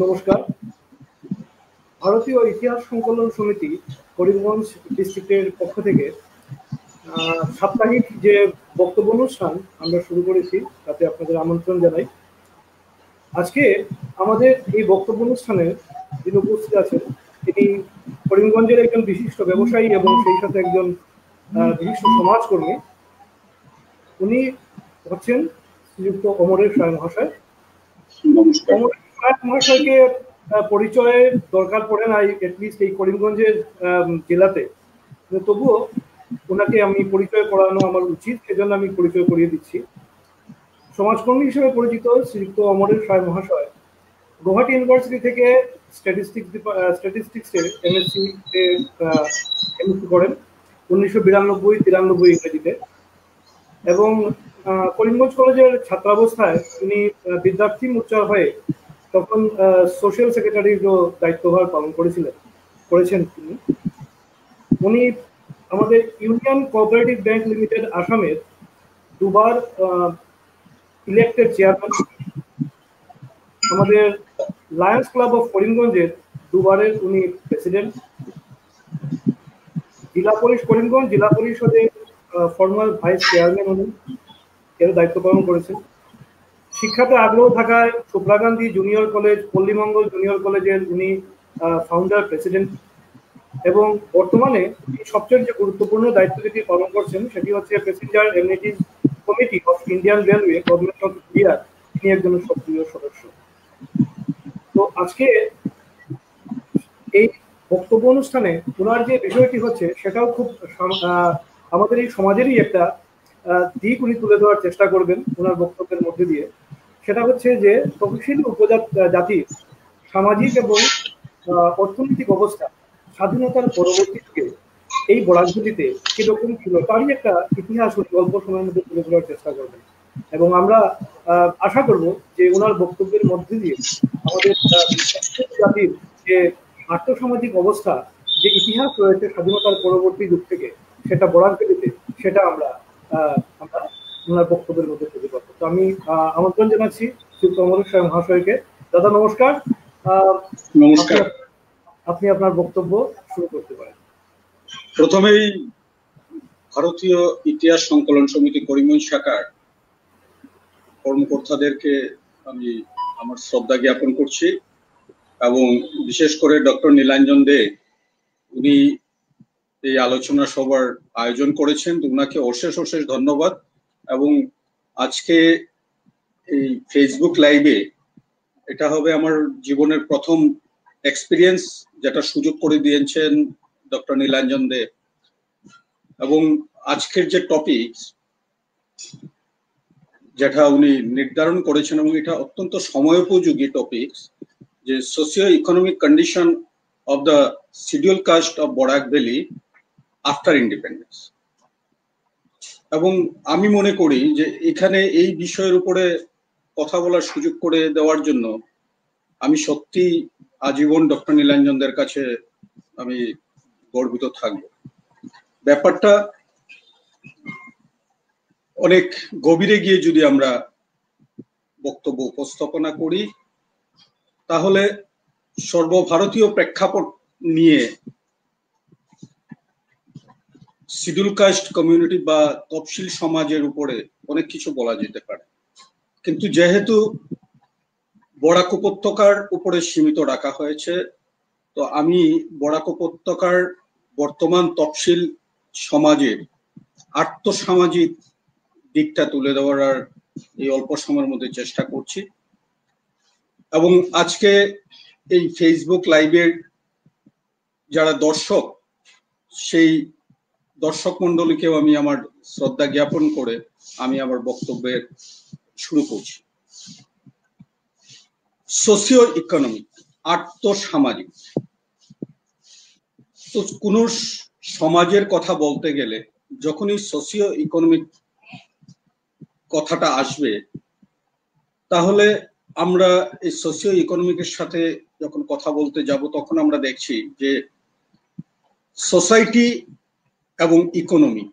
নমস্কার। ভারতীয় ইতিহাস সংকলন সমিতি করিমগঞ্জ ডিস্ট্রিক্টের পক্ষ থেকে সাপ্তাহিক যে বক্তব্য অনুষ্ঠান আমরা শুরু করেছি তাতে আপনাদের আমন্ত্রণ জানাই। আজকে আমাদের এই বক্তব্য অনুষ্ঠানে যিনি উপস্থিত আছেন তিনি করিমগঞ্জের একজন বিশিষ্ট ব্যবসায়ী এবং সেই সাথে একজন বিশিষ্ট সমাজকর্মী। উনি হচ্ছেন শ্রীযুক্ত অমরেশ রায় মহাশয়। অমরেশ রায় মহাশয়কে পরিচয়ের দরকার পড়ে নাই এটলিস্ট এই করিমগঞ্জের জেলাতে, তবুও ওনাকে আমি পরিচয় করানো আমার উচিত, সেজন্য আমি পরিচয় করিয়ে দিচ্ছি। সমাজকর্মী হিসেবে পরিচিত শ্রীযুক্ত অমরেশ রায় মহাশয় গুয়াহাটি ইউনিভার্সিটি থেকে স্ট্যাটিস্টিক্সে এমএসসি করেন 1992-93 ইংরেজিতে, এবং করিমগঞ্জ কলেজের ছাত্রাবস্থায় তিনি বিদ্যার্থী মোর্চা হয়ে তখন সোশ্যাল সেক্রেটারিরও দায়িত্বভার পালন করেছেন তিনি। উনি আমাদের ইউনিয়ন কোঅপারেটিভ ব্যাংক লিমিটেড আসামের দুবার ইলেক্টেড চেয়ারম্যান, আমাদের লায়ন্স ক্লাব অফ করিমগঞ্জের দুবারের উনি প্রেসিডেন্ট, করিমগঞ্জ জেলা পরিষদের ফর্মাল ভাইস চেয়ারম্যান উনি এর দায়িত্ব পালন করেছেন। শিক্ষাতে আগ্রহ থাকায় Shubhra Gandhi junior college, Pallimangal junior কলেজের উনি ফাউন্ডার প্রেসিডেন্ট, এবং বর্তমানে সবচেয়ে যে গুরুত্বপূর্ণ দায়িত্ব যেটি পালন করছেন সেটি হচ্ছে passenger amenities committee of Indian railway government of India, তিনি একজন সক্রিয় সদস্য। তো আজকে এই বক্তব্য অনুষ্ঠানে ওনার যে বিষয়টি হচ্ছে সেটাও খুব আমাদের এই সমাজেরই একটা দিক উনি তুলে ধরার চেষ্টা করবেন ওনার বক্তব্যের মধ্যে দিয়ে। সেটা হচ্ছে যে তফসিলি উপজাতির সামাজিক এবং অর্থনৈতিক অবস্থা স্বাধীনতার পরবর্তী থেকে এই বরাকভূমিতে কিরকম ছিল তারই একটা ইতিহাস উনি অল্প সময়ের মধ্যে তুলে ধরার চেষ্টা করবেন, এবং আমরা আশা করব যে ওনার বক্তব্যের মধ্যে দিয়ে আমাদের জাতির যে আর্থসামাজিক অবস্থা, যে ইতিহাস রয়েছে স্বাধীনতার পরবর্তী যুগ থেকে, সেটা বরাকভূমিতে সেটা আমরা ওনার বক্তব্যের মধ্যে তুলে ধরবো। তো আমি আমন্ত্রণ জানাচ্ছি শ্রী অমরেশ রায় মহাশয়কে। দাদা নমস্কার। নমস্কার, আপনি আপনার বক্তব্য শুরু করতে পারেন। প্রথমেই ভারতীয় ইতিহাস সংকলন সমিতি করিমগঞ্জ শাখার কর্মকর্তাদেরকে আমি আমার শ্রদ্ধা জ্ঞাপন করছি, এবং বিশেষ করে ডক্টর নীলাঞ্জন দে, উনি এই আলোচনা সভার আয়োজন করেছেন, ওনাকে অশেষ অশেষ ধন্যবাদ। এবং আজকে এই ফেসবুক লাইভে এটা হবে আমার জীবনের প্রথম এক্সপিরিয়েন্স, যেটা সুযোগ করে দিয়েছেন ডক্টর নীলাঞ্জন দে। এবং আজকের যে টপিক যেটা উনি নির্ধারণ করেছেন, এবং এটা অত্যন্ত সময়োপযোগী টপিক, যে socio economic condition of the schedule caste of Barak valley after independence. এবং আমি মনে করি যে এখানে এই বিষয়ের উপরে কথা বলার সুযোগ করে দেওয়ার জন্য আমি সত্যি আজীবন ডক্টর নীলাঞ্জনদের কাছে আমি গর্বিত থাকব। ব্যাপারটা অনেক গভীরে গিয়ে যদি আমরা বক্তব্য উপস্থাপনা করি, তাহলে সর্বভারতীয় প্রেক্ষাপট নিয়ে শিডিউল কাস্ট কমিউনিটি বা তফসিল সমাজের উপরে অনেক কিছু বলা যেতে পারে, কিন্তু যেহেতু বরাক উপত্যকার উপরে সীমিত রাখা হয়েছে, তো আমি বরাক উপত্যকার বর্তমান তফসিল সমাজের আর্থসামাজিক দিকটা তুলে দেওয়ার এই অল্প সময়ের মধ্যে চেষ্টা করছি। এবং আজকে এই ফেসবুক লাইভের যারা দর্শক, সেই দর্শক মন্ডলীকেও আমি আমার শ্রদ্ধা জ্ঞাপন করে আমি আমার বক্তব্যের শুরু করছি। সোশিও ইকোনমিক, আর্থসামাজিক, তো কোন সমাজের কথা বলতে গেলে যখনই সোশিও ইকোনমিক কথাটা আসবে, তাহলে আমরা এই সোশিও ইকোনমিকের সাথে যখন কথা বলতে যাব, তখন আমরা দেখছি যে সোসাইটি এবং ইকোনমি,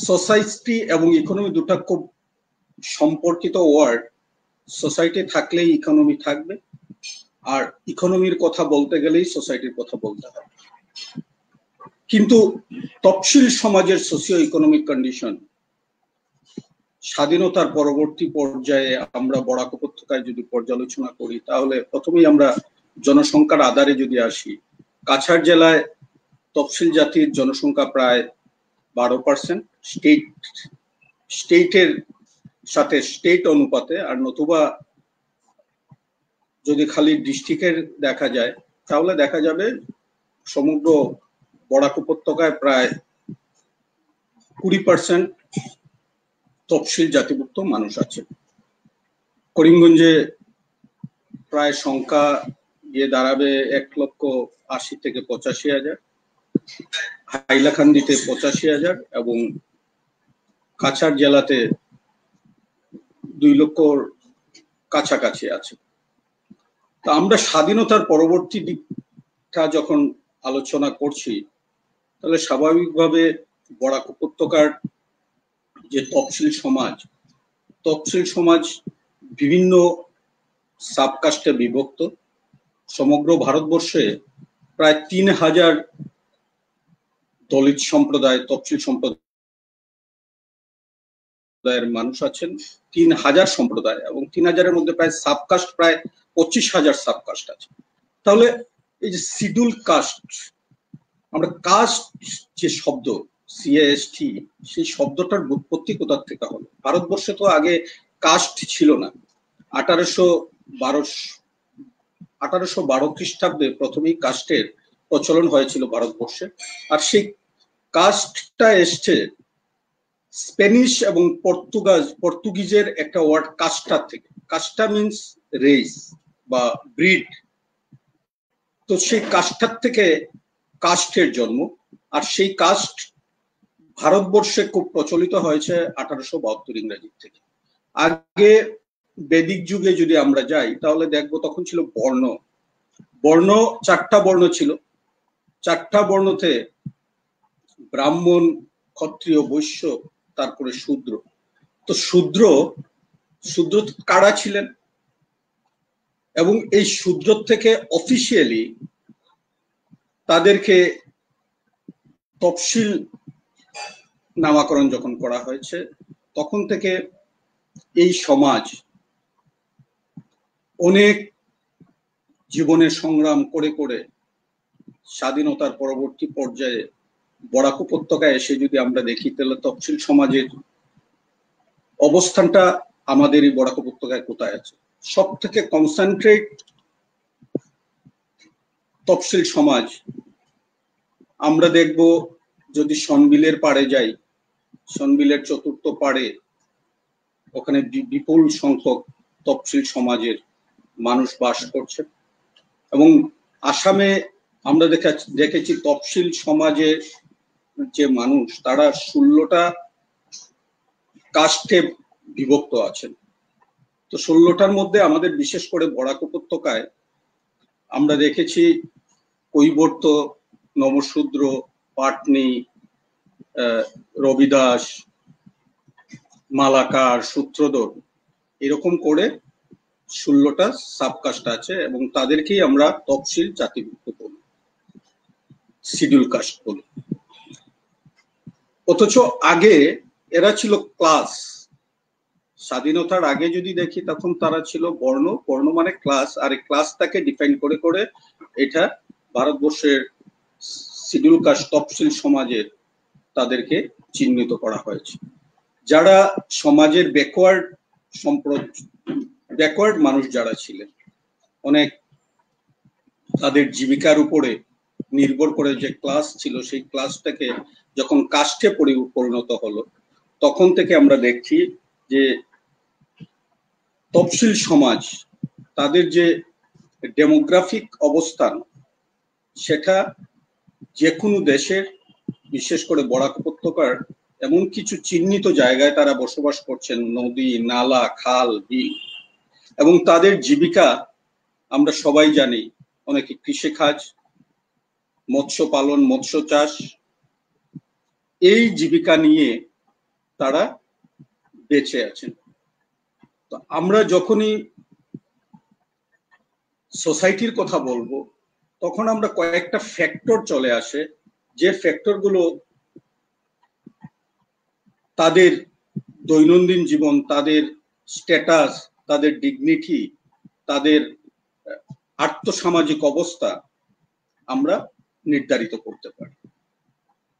সোসাইটি এবং ইকোনমি দুটা খুব সম্পর্কিত ওয়ার্ড। সোসাইটি থাকলেই ইকোনমি থাকবে, আর ইকোনমির কথা বলতে গেলেই সোসাইটির কথা বলতে হয়। কিন্তু তফসিল সমাজের সোশিও ইকোনমিক কন্ডিশন স্বাধীনতার পরবর্তী পর্যায়ে আমরা বরাক উপত্যকায় যদি পর্যালোচনা করি, তাহলে প্রথমেই আমরা জনসংখ্যার আধারে যদি আসি, কাছাড় জেলায় তফসিল জাতির জনসংখ্যা প্রায় 12%, স্টেটের সাথে স্টেট অনুপাতে, আর নতুবা যদি খালি ডিস্ট্রিক্টের দেখা যায় তাহলে দেখা যাবে সমগ্র বরাক উপত্যকায় প্রায় 20% তফসিল জাতিভুক্ত মানুষ আছে। করিমগঞ্জে প্রায় সংখ্যা গিয়ে দাঁড়াবে 1,80,000 থেকে 85,000, হাইলাকান্দিতে 85,000 এবং কাছাড় জেলাতে 2 লক্ষর কাছাকাছি আছে। তা আমরা স্বাধীনতার পরবর্তী দিকটা যখন আলোচনা করছি, তাহলে স্বাভাবিকভাবে বরাক উপত্যকার যে তফসিল সমাজ বিভিন্ন সাবকাস্টে বিভক্ত। সমগ্র ভারতবর্ষে প্রায় 3,000 দলিত সম্প্রদায়, তফসিল সম্প্রদায়ের মানুষ আছেন, 3,000 সম্প্রদায়, এবং 3,000-এর মধ্যে প্রায় সাবকাস্ট প্রায় 25,000 সাবকাস্ট আছে। তাহলে এই যে শিডিউল কাস্ট, আমরা কাস্ট যে শব্দ CAST, সেই শব্দটার উৎপত্তি কোথা থেকে হলো? ভারতবর্ষে তো আগে কাস্ট ছিল না। 1812 খ্রিস্টাব্দে প্রথমেই কাস্টের প্রচলন হয়েছিল ভারতবর্ষে। আর সেই কাস্টটা এসছে স্প্যানিশ এবং পর্তুগিজের একটা ওয়ার্ড কাস্টা থেকে। কাস্টা মিন্স রেস বা ব্রিড। তো সেই কাস্টার থেকে কাস্টের জন্ম। আর সেই কাস্ট ভারতবর্ষে খুব প্রচলিত হয়েছে 1872 ইংরেজির থেকে। আগে বৈদিক যুগে যদি আমরা যাই তাহলে দেখবো তখন ছিল বর্ণ 4টা বর্ণ ছিল। 4টা বর্ণতে ব্রাহ্মণ, ক্ষত্রিয়, বৈশ্য, তারপরে শূদ্র। তো শূদ্র কারা ছিলেন? এবং এই শূদ্র থেকে অফিসিয়ালি তাদেরকে তফসিল নামকরণ যখন করা হয়েছে, তখন থেকে এই সমাজ অনেক জীবনের সংগ্রাম করে করে স্বাধীনতার পরবর্তী পর্যায়ে বরাক উপত্যকায় এসে যদি আমরা দেখি, তাহলে তফসিল সমাজের অবস্থানটা আমাদের এই বরাক উপত্যকায় কোথায় আছে? সব থেকে কনসেন্ট্রেট তফসিল সমাজ আমরা দেখব যদি সনবিলের পাড়ে যাই, সনবিলের চতুর্থ পাড়ে ওখানে বিপুল সংখ্যক তফসিল সমাজের মানুষ বাস করছে। এবং আসামে আমরা দেখেছি তফসিল সমাজের যে মানুষ, তারা 16টা কাস্টে বিভক্ত আছেন। তো 16টার মধ্যে আমাদের বিশেষ করে বরাক উপত্যকায় আমরা দেখেছি কৈবর্ত, নমশূদ্র, পাটনি, রবিদাস, মালাকার, সূত্রধর, এরকম করে 16টা সাবকাস্ট আছে এবং তাদেরকেই আমরা তফসিল জাতিভুক্ত বলি, শিডিউল কাস্ট বলি। অথচ আগে এরা ছিল ক্লাস। স্বাধীনতার আগে যদি দেখি তখন তারা ছিল বর্ণ মানে ক্লাস, আর এই ক্লাসটাকে ডিফাইন করে করে এটা ভারতবর্ষের শিডিউল কাস্ট তফসিল সমাজের তাদেরকে চিহ্নিত করা হয়েছে। যারা সমাজের ব্যাকওয়ার্ড মানুষ যারা ছিলেন, অনেক তাদের জীবিকার উপরে নির্ভর করে যে ক্লাস ছিল, সেই ক্লাসটাকে যখন কাস্টে পরিণত হলো, তখন থেকে আমরা দেখছি যে তফসিল সমাজ তাদের যে ডেমোগ্রাফিক অবস্থান, সেটা যে কোনো দেশের, বিশেষ করে বরাক উপত্যকার এমন কিছু চিহ্নিত জায়গায় তারা বসবাস করছেন, নদী, নালা, খাল, বিল, এবং তাদের জীবিকা আমরা সবাই জানি, অনেকে কৃষিকাজ, মৎস্য পালন, মৎস্য চাষ, এই জীবিকা নিয়ে তারা বেঁচে আছেন। তো আমরা যখনই সোসাইটির কথা বলবো, তখন আমরা কয়েকটা ফ্যাক্টর চলে আসে, যে ফ্যাক্টরগুলো তাদের দৈনন্দিন জীবন, তাদের স্ট্যাটাস, তাদের ডিগনিটি, তাদের আর্থসামাজিক অবস্থা আমরা নির্ধারিত করতে পারি।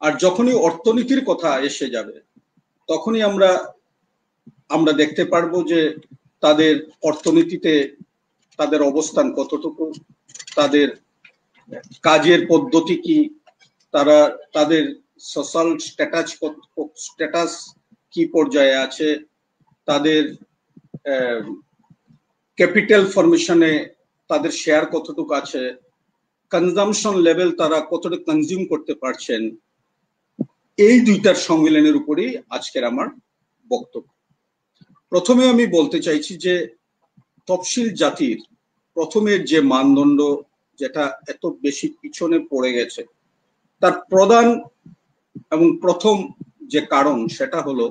আর যখনই অর্থনীতির কথা এসে যাবে, তখনই আমরা দেখতে পারবো যে তাদের অর্থনীতিতে তাদের অবস্থান কতটুকু, তাদের কাজের পদ্ধতি কি, তাদের সোশ্যাল স্ট্যাটাস কি পর্যায়ে আছে, তাদের ক্যাপিটাল ফরমেশনে তাদের শেয়ার কতটুকু আছে, কনজামশন লেভেল তারা কতটুকু কনজিউম করতে পারছেন। এই দুইটার সম্মিলনের উপরেই আজকের আমার বক্তব্য। প্রথমে আমি বলতে চাইছি যে তফসিল জাতির প্রথমের যে মানদণ্ড, যেটা এত বেশি পিছনে পড়ে গেছে, তার প্রধান এবং প্রথম যে কারণ সেটা হলো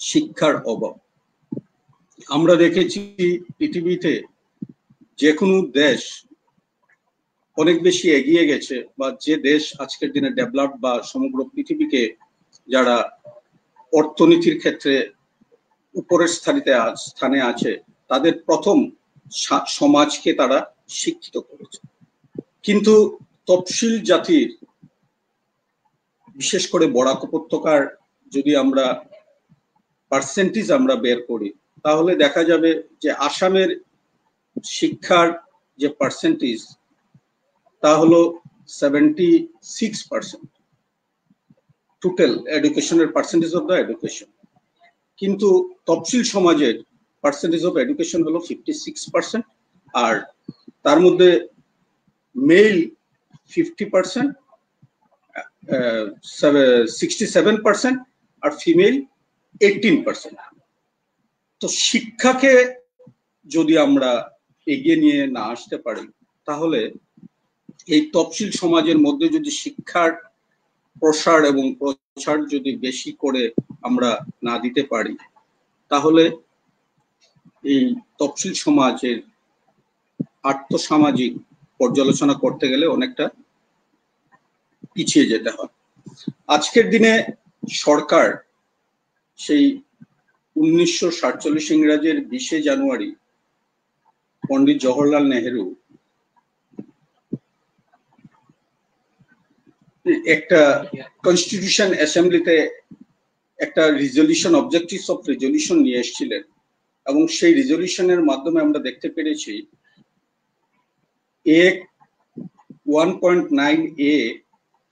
শিক্ষার অভাব। আমরা দেখেছি পৃথিবীতে যে কোনো দেশ অনেক বেশি এগিয়ে গেছে, বা যে দেশ আজকের দিনে ডেভেলপ বা সমগ্র পৃথিবীকে যারা অর্থনীতির ক্ষেত্রে উপরের স্থানে আছে, তাদের প্রথম সমাজকে তারা শিক্ষিত করেছে। কিন্তু তফসিল জাতির, বিশেষ করে বরাক উপত্যকার যদি আমরা পার্সেন্টেজ আমরা বের করি, তাহলে দেখা যাবে যে আসামের শিক্ষার যে পার্সেন্টেজ তা হলো 76% টোটাল এডুকেশনের পার্সেন্টেজ অফ দ্য এডুকেশন। কিন্তু তফসিল সমাজের পার্সেন্টেজ অফ এডুকেশন হলো 56%, আর তার মধ্যে মেল 50%, 67%, আর ফিমেল 18%। তো শিক্ষাকে যদি আমরা এগিয়ে নিয়ে না আসতে পারি, তাহলে এই তফসিল সমাজের মধ্যে যদি শিক্ষার প্রসার এবং প্রচার যদি বেশি করে আমরা না দিতে পারি, তাহলে এই তফসিল সমাজের আর্থসামাজিক পর্যালোচনা করতে গেলে অনেকটা পিছিয়ে যেতে হয়। আজকের দিনে সরকার সেই 1947 ইংরেজির 20শে জানুয়ারি পন্ডিত জওহরলাল নেহেরু একটা কনস্টিটিউশন অ্যাসেম্বলিতে একটা রিজলিউশন, অবজেক্টিভস অফ রিজলিউশন নিয়ে এসেছিলেন, এবং সেই রিজলিউশনের মাধ্যমে আমরা দেখতে পেরেছি 1.9A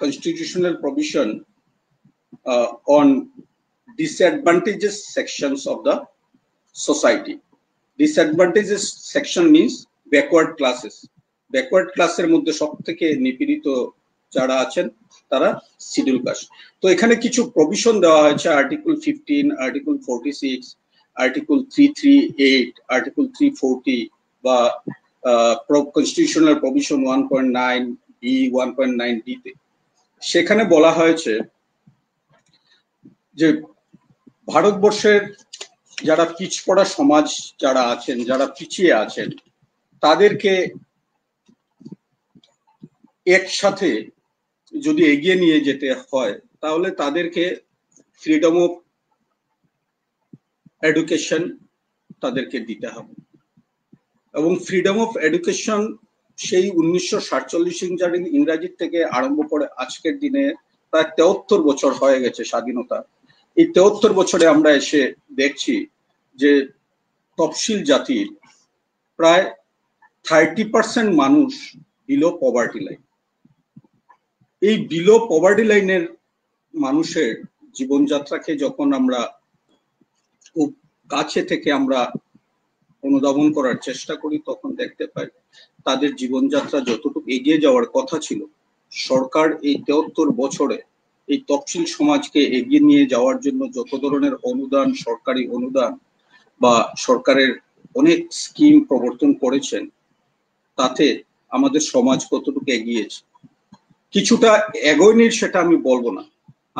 constitutional provision on disadvantages sections of the society. Disadvantages section means backward classes. Backward ক্লাসের মধ্যে সবথেকে নিপীড়িত যারা আছেন তারা শিডিউল কাস্ট। তো এখানে কিছু প্রভিশন দেওয়া হয়েছে, আর্টিকেল 15, আর্টিকেল 46, আর্টিকেল 338, আর্টিকেল 340, বা কনস্টিটিউশনাল প্রভিশন 1.9B, 1.9B তে সেখানে বলা হয়েছে যে ভারতবর্ষের যারা পিছপড়া সমাজ যারা আছেন, যারা পিছিয়ে আছেন, তাদেরকে একসাথে যদি এগিয়ে নিয়ে যেতে হয়, তাহলে তাদেরকে ফ্রিডম অফ এডুকেশন তাদেরকে দিতে হবে। এবং ফ্রিডম অফ এডুকেশন সেই 1947 ইংরাজির থেকে আরম্ভ করে আজকের দিনে প্রায় 73 বছর হয়ে গেছে স্বাধীনতা। এই 73 বছরে আমরা এসে দেখছি যে তফসিল জাতির প্রায় 30% মানুষ বিলো পভার্টি লাইন। এই বিলো পভার্টি লাইনের মানুষের জীবনযাত্রাকে যখন আমরা খুব কাছে থেকে আমরা অনুধাবন করার চেষ্টা করি, তখন দেখতে পাই তাদের জীবনযাত্রা যতটুকু এগিয়ে যাওয়ার কথা ছিল, সরকার এই 73 বছরে এই তফসিল সমাজকে এগিয়ে নিয়ে যাওয়ার জন্য যত ধরনের অনুদান, সরকারি অনুদান বা সরকারের অনেক স্কিম প্রবর্তন করেছেন, তাতে আমাদের সমাজ কতটুকু এগিয়েছে। কিছুটা এগোয়নি সেটা আমি বলবো না।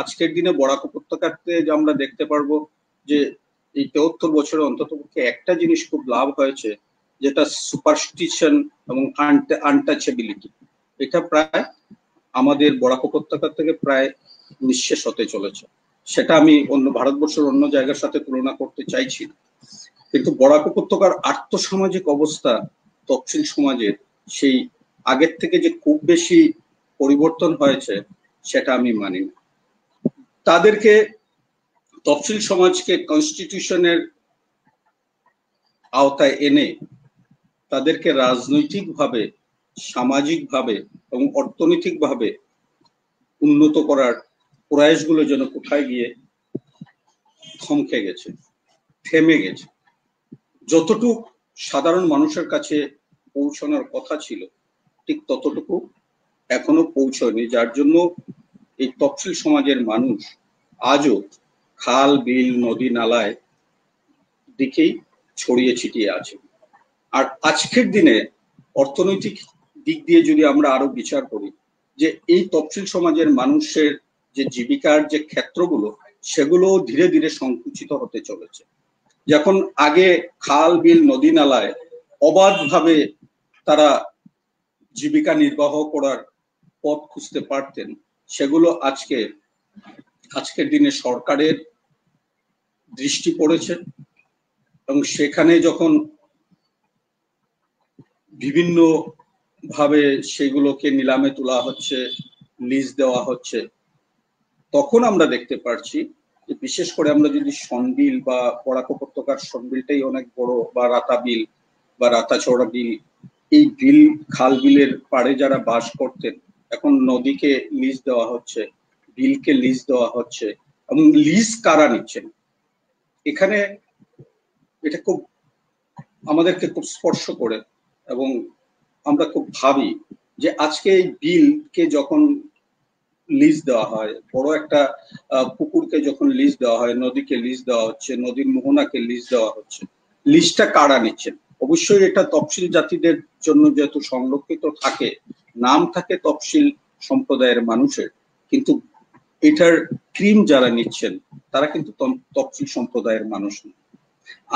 আজকের দিনে বরাক উপত্যকাতে আমরা দেখতে পারবো যে এই 73 বছরে অন্তত একটা জিনিস খুব লাভ হয়েছে, যেটা সুপারস্টিশন এবং আনটাচেবিলিটি, এটা প্রায় আমাদের বরাক উপত্যকা থেকে প্রায় নিঃশেষ হতে চলেছে। সেটা আমি ভারতবর্ষের অন্য জায়গার সাথে তুলনা করতে চাইছি না, কিন্তু বরাক উপত্যকার আর্থসামাজিক অবস্থা তফসিল সমাজের সেই আগের থেকে যে খুব বেশি পরিবর্তন হয়েছে সেটা আমি মানি না। তাদেরকে তফসিল সমাজকে কনস্টিটিউশনের আওতায় এনে তাদেরকে রাজনৈতিকভাবে, সামাজিকভাবে এবং অর্থনৈতিকভাবে উন্নত করার প্রয়াসগুলো যেন কোথায় গিয়ে থমকে গেছে, থেমে গেছে। যতটুকু সাধারণ মানুষের কাছে পৌঁছানোর কথা ছিল ঠিক ততটুকু এখনো পৌঁছয়নি, যার জন্য এই তফসিল সমাজের মানুষ আজও খাল, বিল, নদী, নালায় দিকেই ছড়িয়ে ছিটিয়ে আছে। আর আজকের দিনে অর্থনৈতিক দিক দিয়ে যদি আমরা আরো বিচার করি, যে এই তফসিল সমাজের মানুষের যে জীবিকার যে ক্ষেত্রগুলো, সেগুলো ধীরে ধীরে সংকুচিত হতে চলেছে। যখন আগে খাল, বিল, নদী, নালায় অবাধভাবে তারা জীবিকা নির্বাহ করার পথ খুঁজতে পারতেন, সেগুলো আজকের দিনে সরকারের দৃষ্টি পড়েছে এবং সেখানে যখন বিভিন্ন ভাবে সেগুলোকে নিলামে তোলা হচ্ছে, লিজ দেওয়া হচ্ছে, তখন আমরা দেখতে পাচ্ছি যে বিশেষ করে আমরা যদি সনবিল বা বরাক উপত্যকার সনবিলটাই অনেক বড়, বা রাতা বিল বা রাতাচড়া বিল, এই বিল, খাল বিলের পাড়ে যারা বাস করতেন, এখন নদীকে লিজ দেওয়া হচ্ছে, বিলকে লিজ দেওয়া হচ্ছে, এবং লিজ কারা নিচ্ছেন এখানে, এটা খুব আমাদেরকে খুব স্পর্শ করে। এবং আমরা খুব ভাবি যে আজকে এই বিলকে যখন লিজ দেওয়া হয়, বড় একটা পুকুরকে যখন লিজ দেওয়া হয়, নদীকে লিজ দেওয়া হচ্ছে, নদীর মোহনাকে লিজ দেওয়া হচ্ছে, লিজটা কারা নিচ্ছেন? অবশ্যই এটা তফসিল জাতিদের জন্য যেহেতু সংরক্ষিত থাকে, নাম থাকে তফসিল সম্প্রদায়ের মানুষের, কিন্তু এটার ক্রিম যারা নিচ্ছেন তারা কিন্তু তফসিল সম্প্রদায়ের মানুষ না।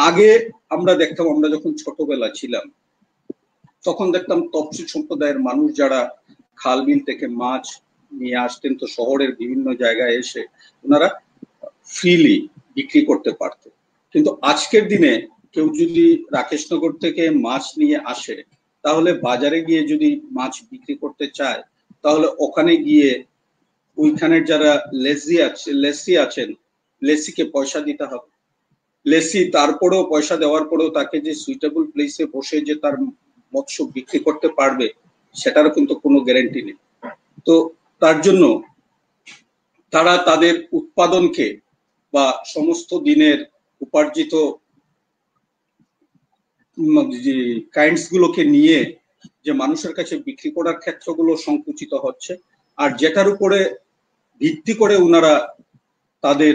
আগে আমরা দেখতাম, আমরা যখন ছোটবেলা ছিলাম তখন দেখতাম তফসিল সম্প্রদায়ের মানুষ যারা খাল বিল থেকে মাছ নিয়ে আসতেন, তো শহরের বিভিন্ন জায়গায় এসে ওনারা ফ্রিলি বিক্রি করতে পারতেন। কিন্তু আজকের দিনে কেউ যদি রাকেশনগর থেকে মাছ নিয়ে আসে, তাহলে বাজারে গিয়ে যদি মাছ বিক্রি করতে চায়, তাহলে ওখানে গিয়ে ওইখানের যারা লেসি আছেন, লেসিকে পয়সা দিতে হবে। লেসি তারপরেও পয়সা দেওয়ার পরেও তাকে যে সুইটেবল প্লেসে বসে যে তার মৎস্য বিক্রি করতে পারবে, সেটারও কিন্তু কোনো গ্যারান্টি নেই। তো তার জন্য তারা তাদের উৎপাদনকে বা সমস্ত দিনের উপার্জিত কাইন্ডস গুলোকে নিয়ে যে মানুষের কাছে বিক্রি করার ক্ষেত্রগুলো সংকুচিত হচ্ছে, আর যেটার উপরে ভিত্তি করে ওনারা তাদের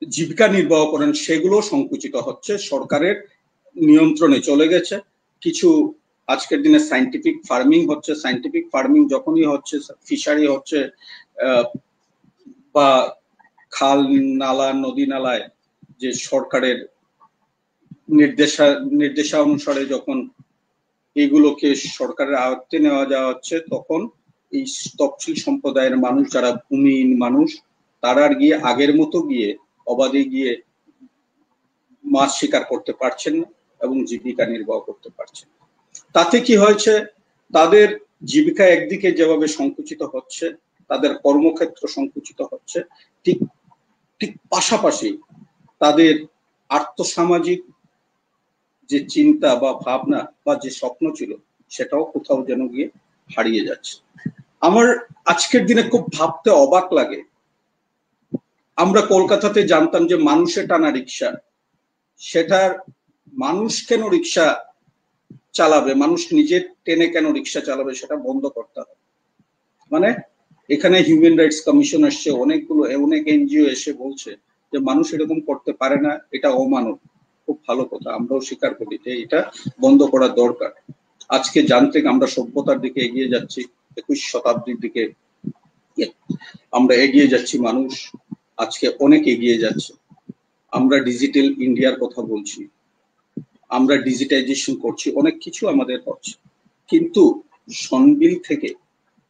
জীবিকা নির্বাহ করেন সেগুলো সংকুচিত হচ্ছে, সরকারের নিয়ন্ত্রণে চলে গেছে। কিছু আজকের দিনে সাইন্টিফিক ফার্মিং হচ্ছে, সাইন্টিফিক ফার্মিং যখনই হচ্ছে, ফিশারি হচ্ছে, বা খাল, নালা, নদী নালায় যে সরকারের নির্দেশানুসারে যখন এগুলোকে সরকারের আয়ত্তে নেওয়া যাওয়া হচ্ছে, তখন এই তফসিল সম্প্রদায়ের মানুষ যারা ভূমিহীন মানুষ, তারা আর গিয়ে আগের মতো গিয়ে অবাধে গিয়ে মাছ শিকার করতে পারছেন না এবং জীবিকা নির্বাহ করতে পারছেন না। তাতে কি হয়েছে, তাদের জীবিকা একদিকে যেভাবে সংকুচিত হচ্ছে, তাদের কর্মক্ষেত্র সংকুচিত হচ্ছে, ঠিক পাশাপাশি তাদের আর্থসামাজিক যে চিন্তা বা ভাবনা বা যে স্বপ্ন ছিল, সেটাও কোথাও যেন গিয়ে হারিয়ে যাচ্ছে। আমার আজকের দিনে খুব ভাবতে অবাক লাগে, আমরা কলকাতাতে জানতাম যে মানুষে টানা রিক্সা, সেটার মানুষ কেন রিক্সা চালাবে, মানুষ নিজে টেনে কেন রিক্সা চালাবে, সেটা বন্ধ করতে হবে। মানে এখানে হিউম্যান রাইটস কমিশন আসছে, অনেক এনজিও এসে বলছে যে মানুষ এরকম করতে পারে না, এটা অমানব। খুব ভালো কথা, আমরাও স্বীকার করি যে এটা বন্ধ করা দরকার। আজকে যান্ত্রিক আমরা সভ্যতার দিকে এগিয়ে যাচ্ছি, 21 শতাব্দীর দিকে আমরা এগিয়ে যাচ্ছি, মানুষ আজকে অনেক এগিয়ে যাচ্ছে। আমরা ডিজিটাল ইন্ডিয়ার কথা বলছি, আমরা ডিজিটাইজেশন করছি, অনেক কিছু আমাদের হচ্ছে, কিন্তু সনবিল থেকে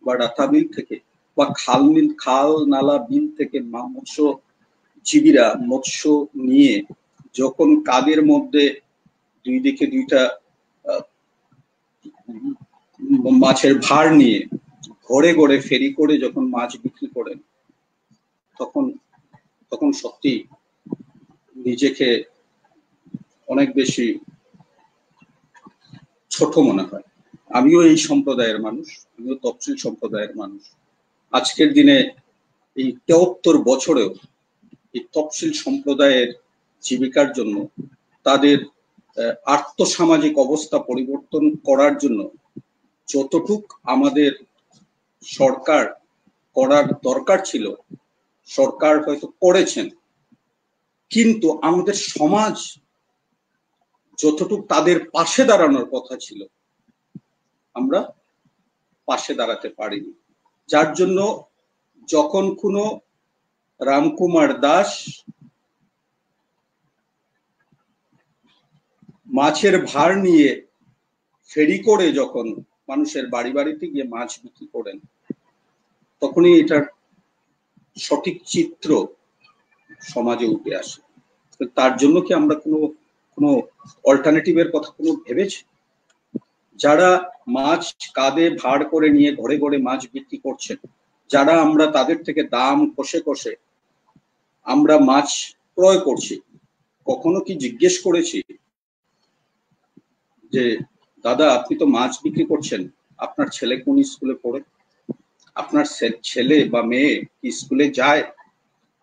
বা ডাটা বিল থেকে বা খাল নালা বিল থেকে মৎস্যজীবীরা মৎস্য নিয়ে যখন কাদের মধ্যে দুই দিকে দুইটা মাছের ভার নিয়ে ঘরে ঘরে ফেরি করে যখন মাছ বিক্রি করেন, তখন সত্যি নিজেকে অনেক বেশি ছোট মনে হয়। আমিও এই সম্প্রদায়ের মানুষ, আমিও তফসিল সম্প্রদায়ের মানুষ। আজকের দিনে এই ৭৩ বছরেও এই তফসিল সম্প্রদায়ের জীবিকার জন্য, তাদের আর্থসামাজিক অবস্থা পরিবর্তন করার জন্য যতটুক আমাদের সরকার করার দরকার ছিল, সরকার হয়তো করেছেন, কিন্তু আমাদের সমাজ যতটুক তাদের পাশে দাঁড়ানোর কথা ছিল, আমরা পাশে দাঁড়াতে পারিনি। যার জন্য যখন কোনো রামকুমার দাস মাছের ভার নিয়ে ফেরি করে যখন মানুষের বাড়ি বাড়িতে গিয়ে মাছ বিক্রি করেন, তখনই এটার সঠিক চিত্র সমাজে উঠে আসে। তার জন্য কি আমরা কোনো অল্টারনেটিভের কথা কোনো ভেবেছি? যারা মাছ কাঁধে ভার করে নিয়ে ঘরে ঘরে মাছ বিক্রি করছেন, যারা আমরা তাদের থেকে দাম কষে কষে আমরা মাছ ক্রয় করছি, কখনো কি জিজ্ঞেস করেছি যে দাদা আপনি তো মাছ বিক্রি করছেন, আপনার ছেলে কোন স্কুলে পড়ে, আপনার ছেলে বা মেয়ে কি স্কুলে যায়,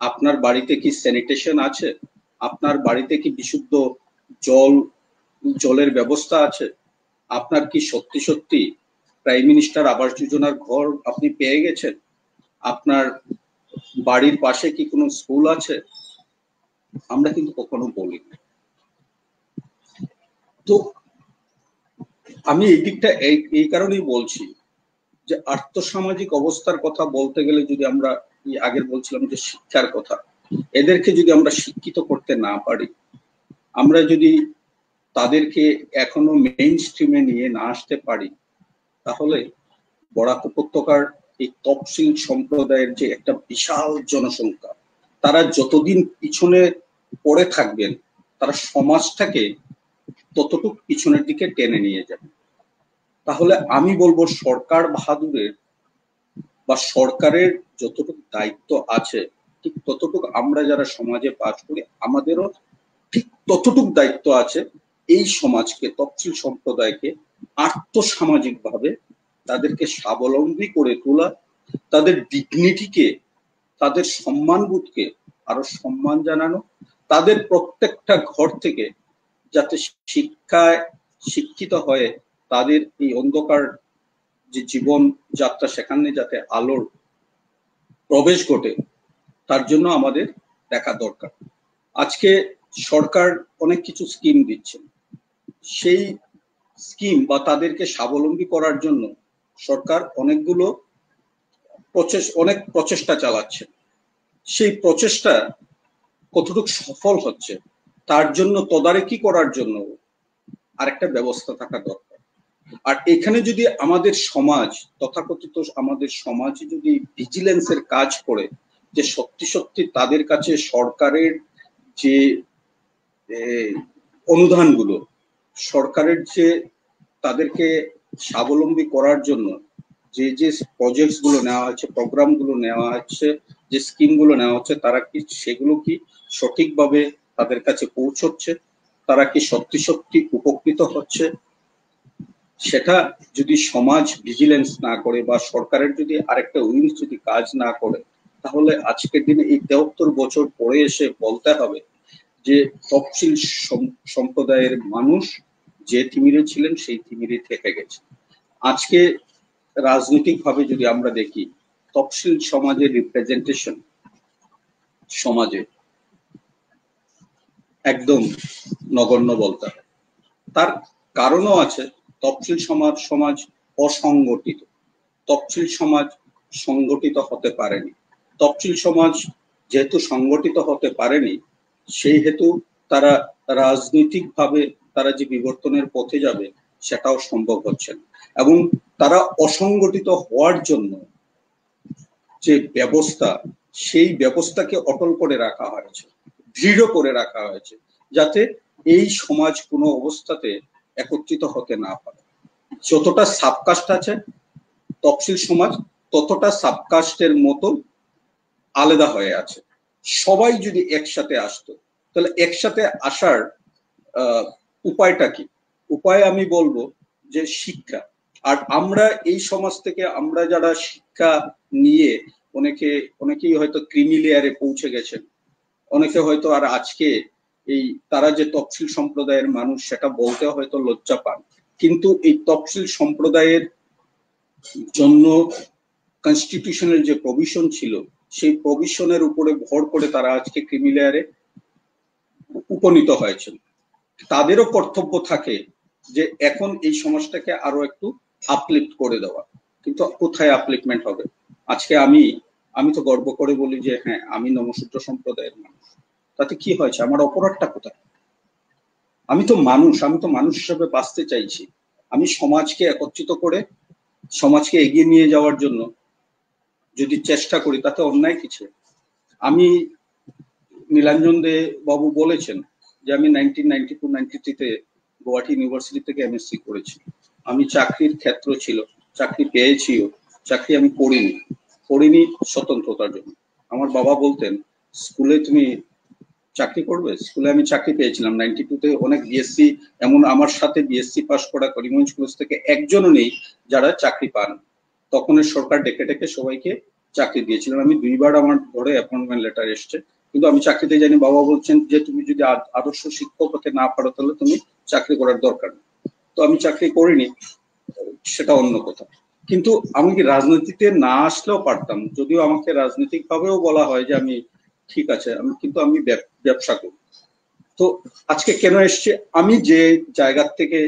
আপনার বাড়িতে কি স্যানিটেশন আছে, আপনার বাড়িতে কি বিশুদ্ধ জলের ব্যবস্থা আছে, আপনার কি সত্যি সত্যি প্রাইম মিনিস্টার আবাস যোজনার ঘর আপনি পেয়ে গেছেন, আপনার বাড়ির পাশে কি কোনো স্কুল আছে? আমরা কিন্তু কখনো বলি না। তো আমি এই দিকটা এই কারণেই বলছি যে আর্থসামাজিক অবস্থার কথা বলতে গেলে, যদি আমরা আগের বলছিলাম যে শিক্ষার কথা, এদেরকে যদি আমরা শিক্ষিত করতে না পারি, আমরা যদি তাদেরকে এখনো মেইন স্ট্রিমে নিয়ে না আসতে পারি, তাহলে বরাক উপত্যকার এই তফসিল সম্প্রদায়ের যে একটা বিশাল জনসংখ্যা, তারা যতদিন পিছনে পড়ে থাকবেন, তারা সমাজটাকে ততটুক পিছনের দিকে টেনে নিয়ে যাবে। তাহলে আমি বলবো সরকার বাহাদুরের বা সরকারের যতটুকু দায়িত্ব আছে, ঠিক ততটুকু আমরা যারা সমাজে বাস করি আমাদেরও ঠিক ততটুকু দায়িত্ব আছে এই সমাজকে, তফসিল সম্প্রদায়কে আর্থসামাজিক ভাবে তাদেরকে স্বাবলম্বী করে তোলা, তাদের ডিগনিটিকে, তাদের সম্মানবোধকে আরো সম্মান জানানো, তাদের প্রত্যেকটা ঘর থেকে যাতে শিক্ষিত হয়ে তাদের এই অন্ধকার যে জীবন যাত্রা, সেখানে যাতে আলোর প্রবেশ ঘটে, তার জন্য আমাদের দেখা দরকার। আজকে সরকার অনেক কিছু স্কিম দিচ্ছে, সেই স্কিম বা তাদেরকে স্বাবলম্বী করার জন্য সরকার অনেক প্রচেষ্টা চালাচ্ছে। সেই প্রচেষ্টা কতটুকু সফল হচ্ছে, তার জন্য তদারকি করার জন্য আরেকটা ব্যবস্থা থাকা দরকার। আর এখানে যদি আমাদের সমাজ, তথাকথিত আমাদের সমাজে যদি ভিজিলেন্সের কাজ করে, যে সত্যি সত্যি তাদের কাছে সরকারের যে অনুদানগুলো, সরকারের যে তাদেরকে স্বাবলম্বী করার জন্য যে যে প্রজেক্টস গুলো নেওয়া হচ্ছে, প্রোগ্রাম গুলো নেওয়া হচ্ছে, যে স্কিম গুলো নেওয়া হচ্ছে, তারা কি সেগুলো কি সঠিকভাবে তাদের কাছে পৌঁছচ্ছে, তারা কি সত্যি সত্যি উপকৃত হচ্ছে, সেটা যদি সমাজ ভিজিলেন্স না করে বা সরকারের যদি আরেকটা উইংস যদি কাজ না করে, তাহলে আজকের দিনে এই ৭৩ বছর পরে এসে বলতে হবে যে তফসিল সম্প্রদায়ের মানুষ যে তিমিরে ছিলেন সেই তিমিরে থেকে গেছে। আজকে রাজনৈতিক ভাবে যদি আমরা দেখি, তফসিল সমাজের রিপ্রেজেন্টেশন সমাজে একদম নগণ্য বলতে হয়। তার কারণও আছে, তফসিল সমাজ অসংগঠিত, তফসিল সমাজ সংগঠিত হতে পারেনি। তফসিল সমাজ যেহেতু সংগঠিত হতে পারেনি, সেই হেতু তারা রাজনৈতিকভাবে তারা যে বিবর্তনের পথে যাবে সেটাও সম্ভব হচ্ছে না। এবং তারা অসংগঠিত হওয়ার জন্য যে ব্যবস্থা, সেই ব্যবস্থাকে অটল করে রাখা হয়েছে, দৃঢ় করে রাখা হয়েছে, যাতে এই সমাজ কোনো অবস্থাতে একত্রিত হতে না পারে। যতটা সাবকাস্ট আছে তফসিল সমাজ ততটা সাবকাস্টের মতো আলাদা হয়ে আছে। সবাই যদি একসাথে আসতো তাহলে একসাথে আসার উপায়টা কি? উপায় আমি বলবো যে শিক্ষা। আর আমরা এই সমাজ থেকে আমরা যারা শিক্ষা নিয়ে অনেকেই হয়তো ক্রিমি লেয়ারে পৌঁছে গেছেন, অনেকে হয়তো আর আজকে এই তারা যে তফসিল সম্প্রদায়ের মানুষ সেটা বলতে হয়তো লজ্জা পান, কিন্তু এই তফসিল সম্প্রদায়ের জন্য কনস্টিটিউশনের যে প্রভিশন ছিল সেই প্রভিশনের উপরে ভর করে তারা আজকে ক্রিমি লেয়ারে উপনীত হয়েছেন। তাদেরও কর্তব্য থাকে যে এখন এই সমাজটাকে আরো একটু আপলিফট করে দেওয়া। কিন্তু কোথায় আপলিফটমেন্ট হবে? আজকে আমি তো গর্ব করে বলি যে হ্যাঁ আমি নমশূদ্র সম্প্রদায়ের মানুষ, তাতে কি হয়েছে? আমার অপরাধটা কোথায়? আমি তো মানুষ হিসেবে বাঁচতে চাইছি। আমি সমাজকে একত্রিত করে সমাজকে এগিয়ে নিয়ে যাওয়ার জন্য যদি চেষ্টা করি তাতে অন্যায় কিছু। আমি নীলাঞ্জন দে বাবু বলেছেন যে আমি 1992-93 গুয়াহাটি ইউনিভার্সিটি থেকে এমএসসি করেছি। আমি চাকরির ক্ষেত্র ছিল, চাকরি পেয়েছিও, চাকরি আমি করিনি স্বতন্ত্রতার জন্য। আমার বাবা বলতেন স্কুলে তুমি চাকরি করবে, স্কুলে আমি চাকরি পেয়েছিলাম 92-তে। অনেক বিএসসি, এমন আমার সাথে বিএসসি পাস করা করিমগঞ্জ কলেজ থেকে একজনও নেই যারা চাকরি পান। তখনের সরকার ডেকে ডেকে সবাইকে চাকরি দিয়েছিলেন। আমি 2 বার আমার ঘরে অ্যাপয়েন্টমেন্ট লেটার এসছে, কিন্তু আমি চাকরিতে যাইনি। বাবা বলছেন যে তুমি যদি আদর্শ শিক্ষক হতে না পারো তাহলে তুমি চাকরি করার দরকার নেই। তো আমি চাকরি করিনি, সেটা অন্য কথা। কিন্তু আমি কি রাজনীতিতে না আসলেও পারতাম, যদিও আমাকে রাজনৈতিক ভাবেও বলা হয় যে আমি ঠিক আছে, কিন্তু আমি ব্যবসা করি। তো আজকে কেন এসছে? আমি যে জায়গা থেকে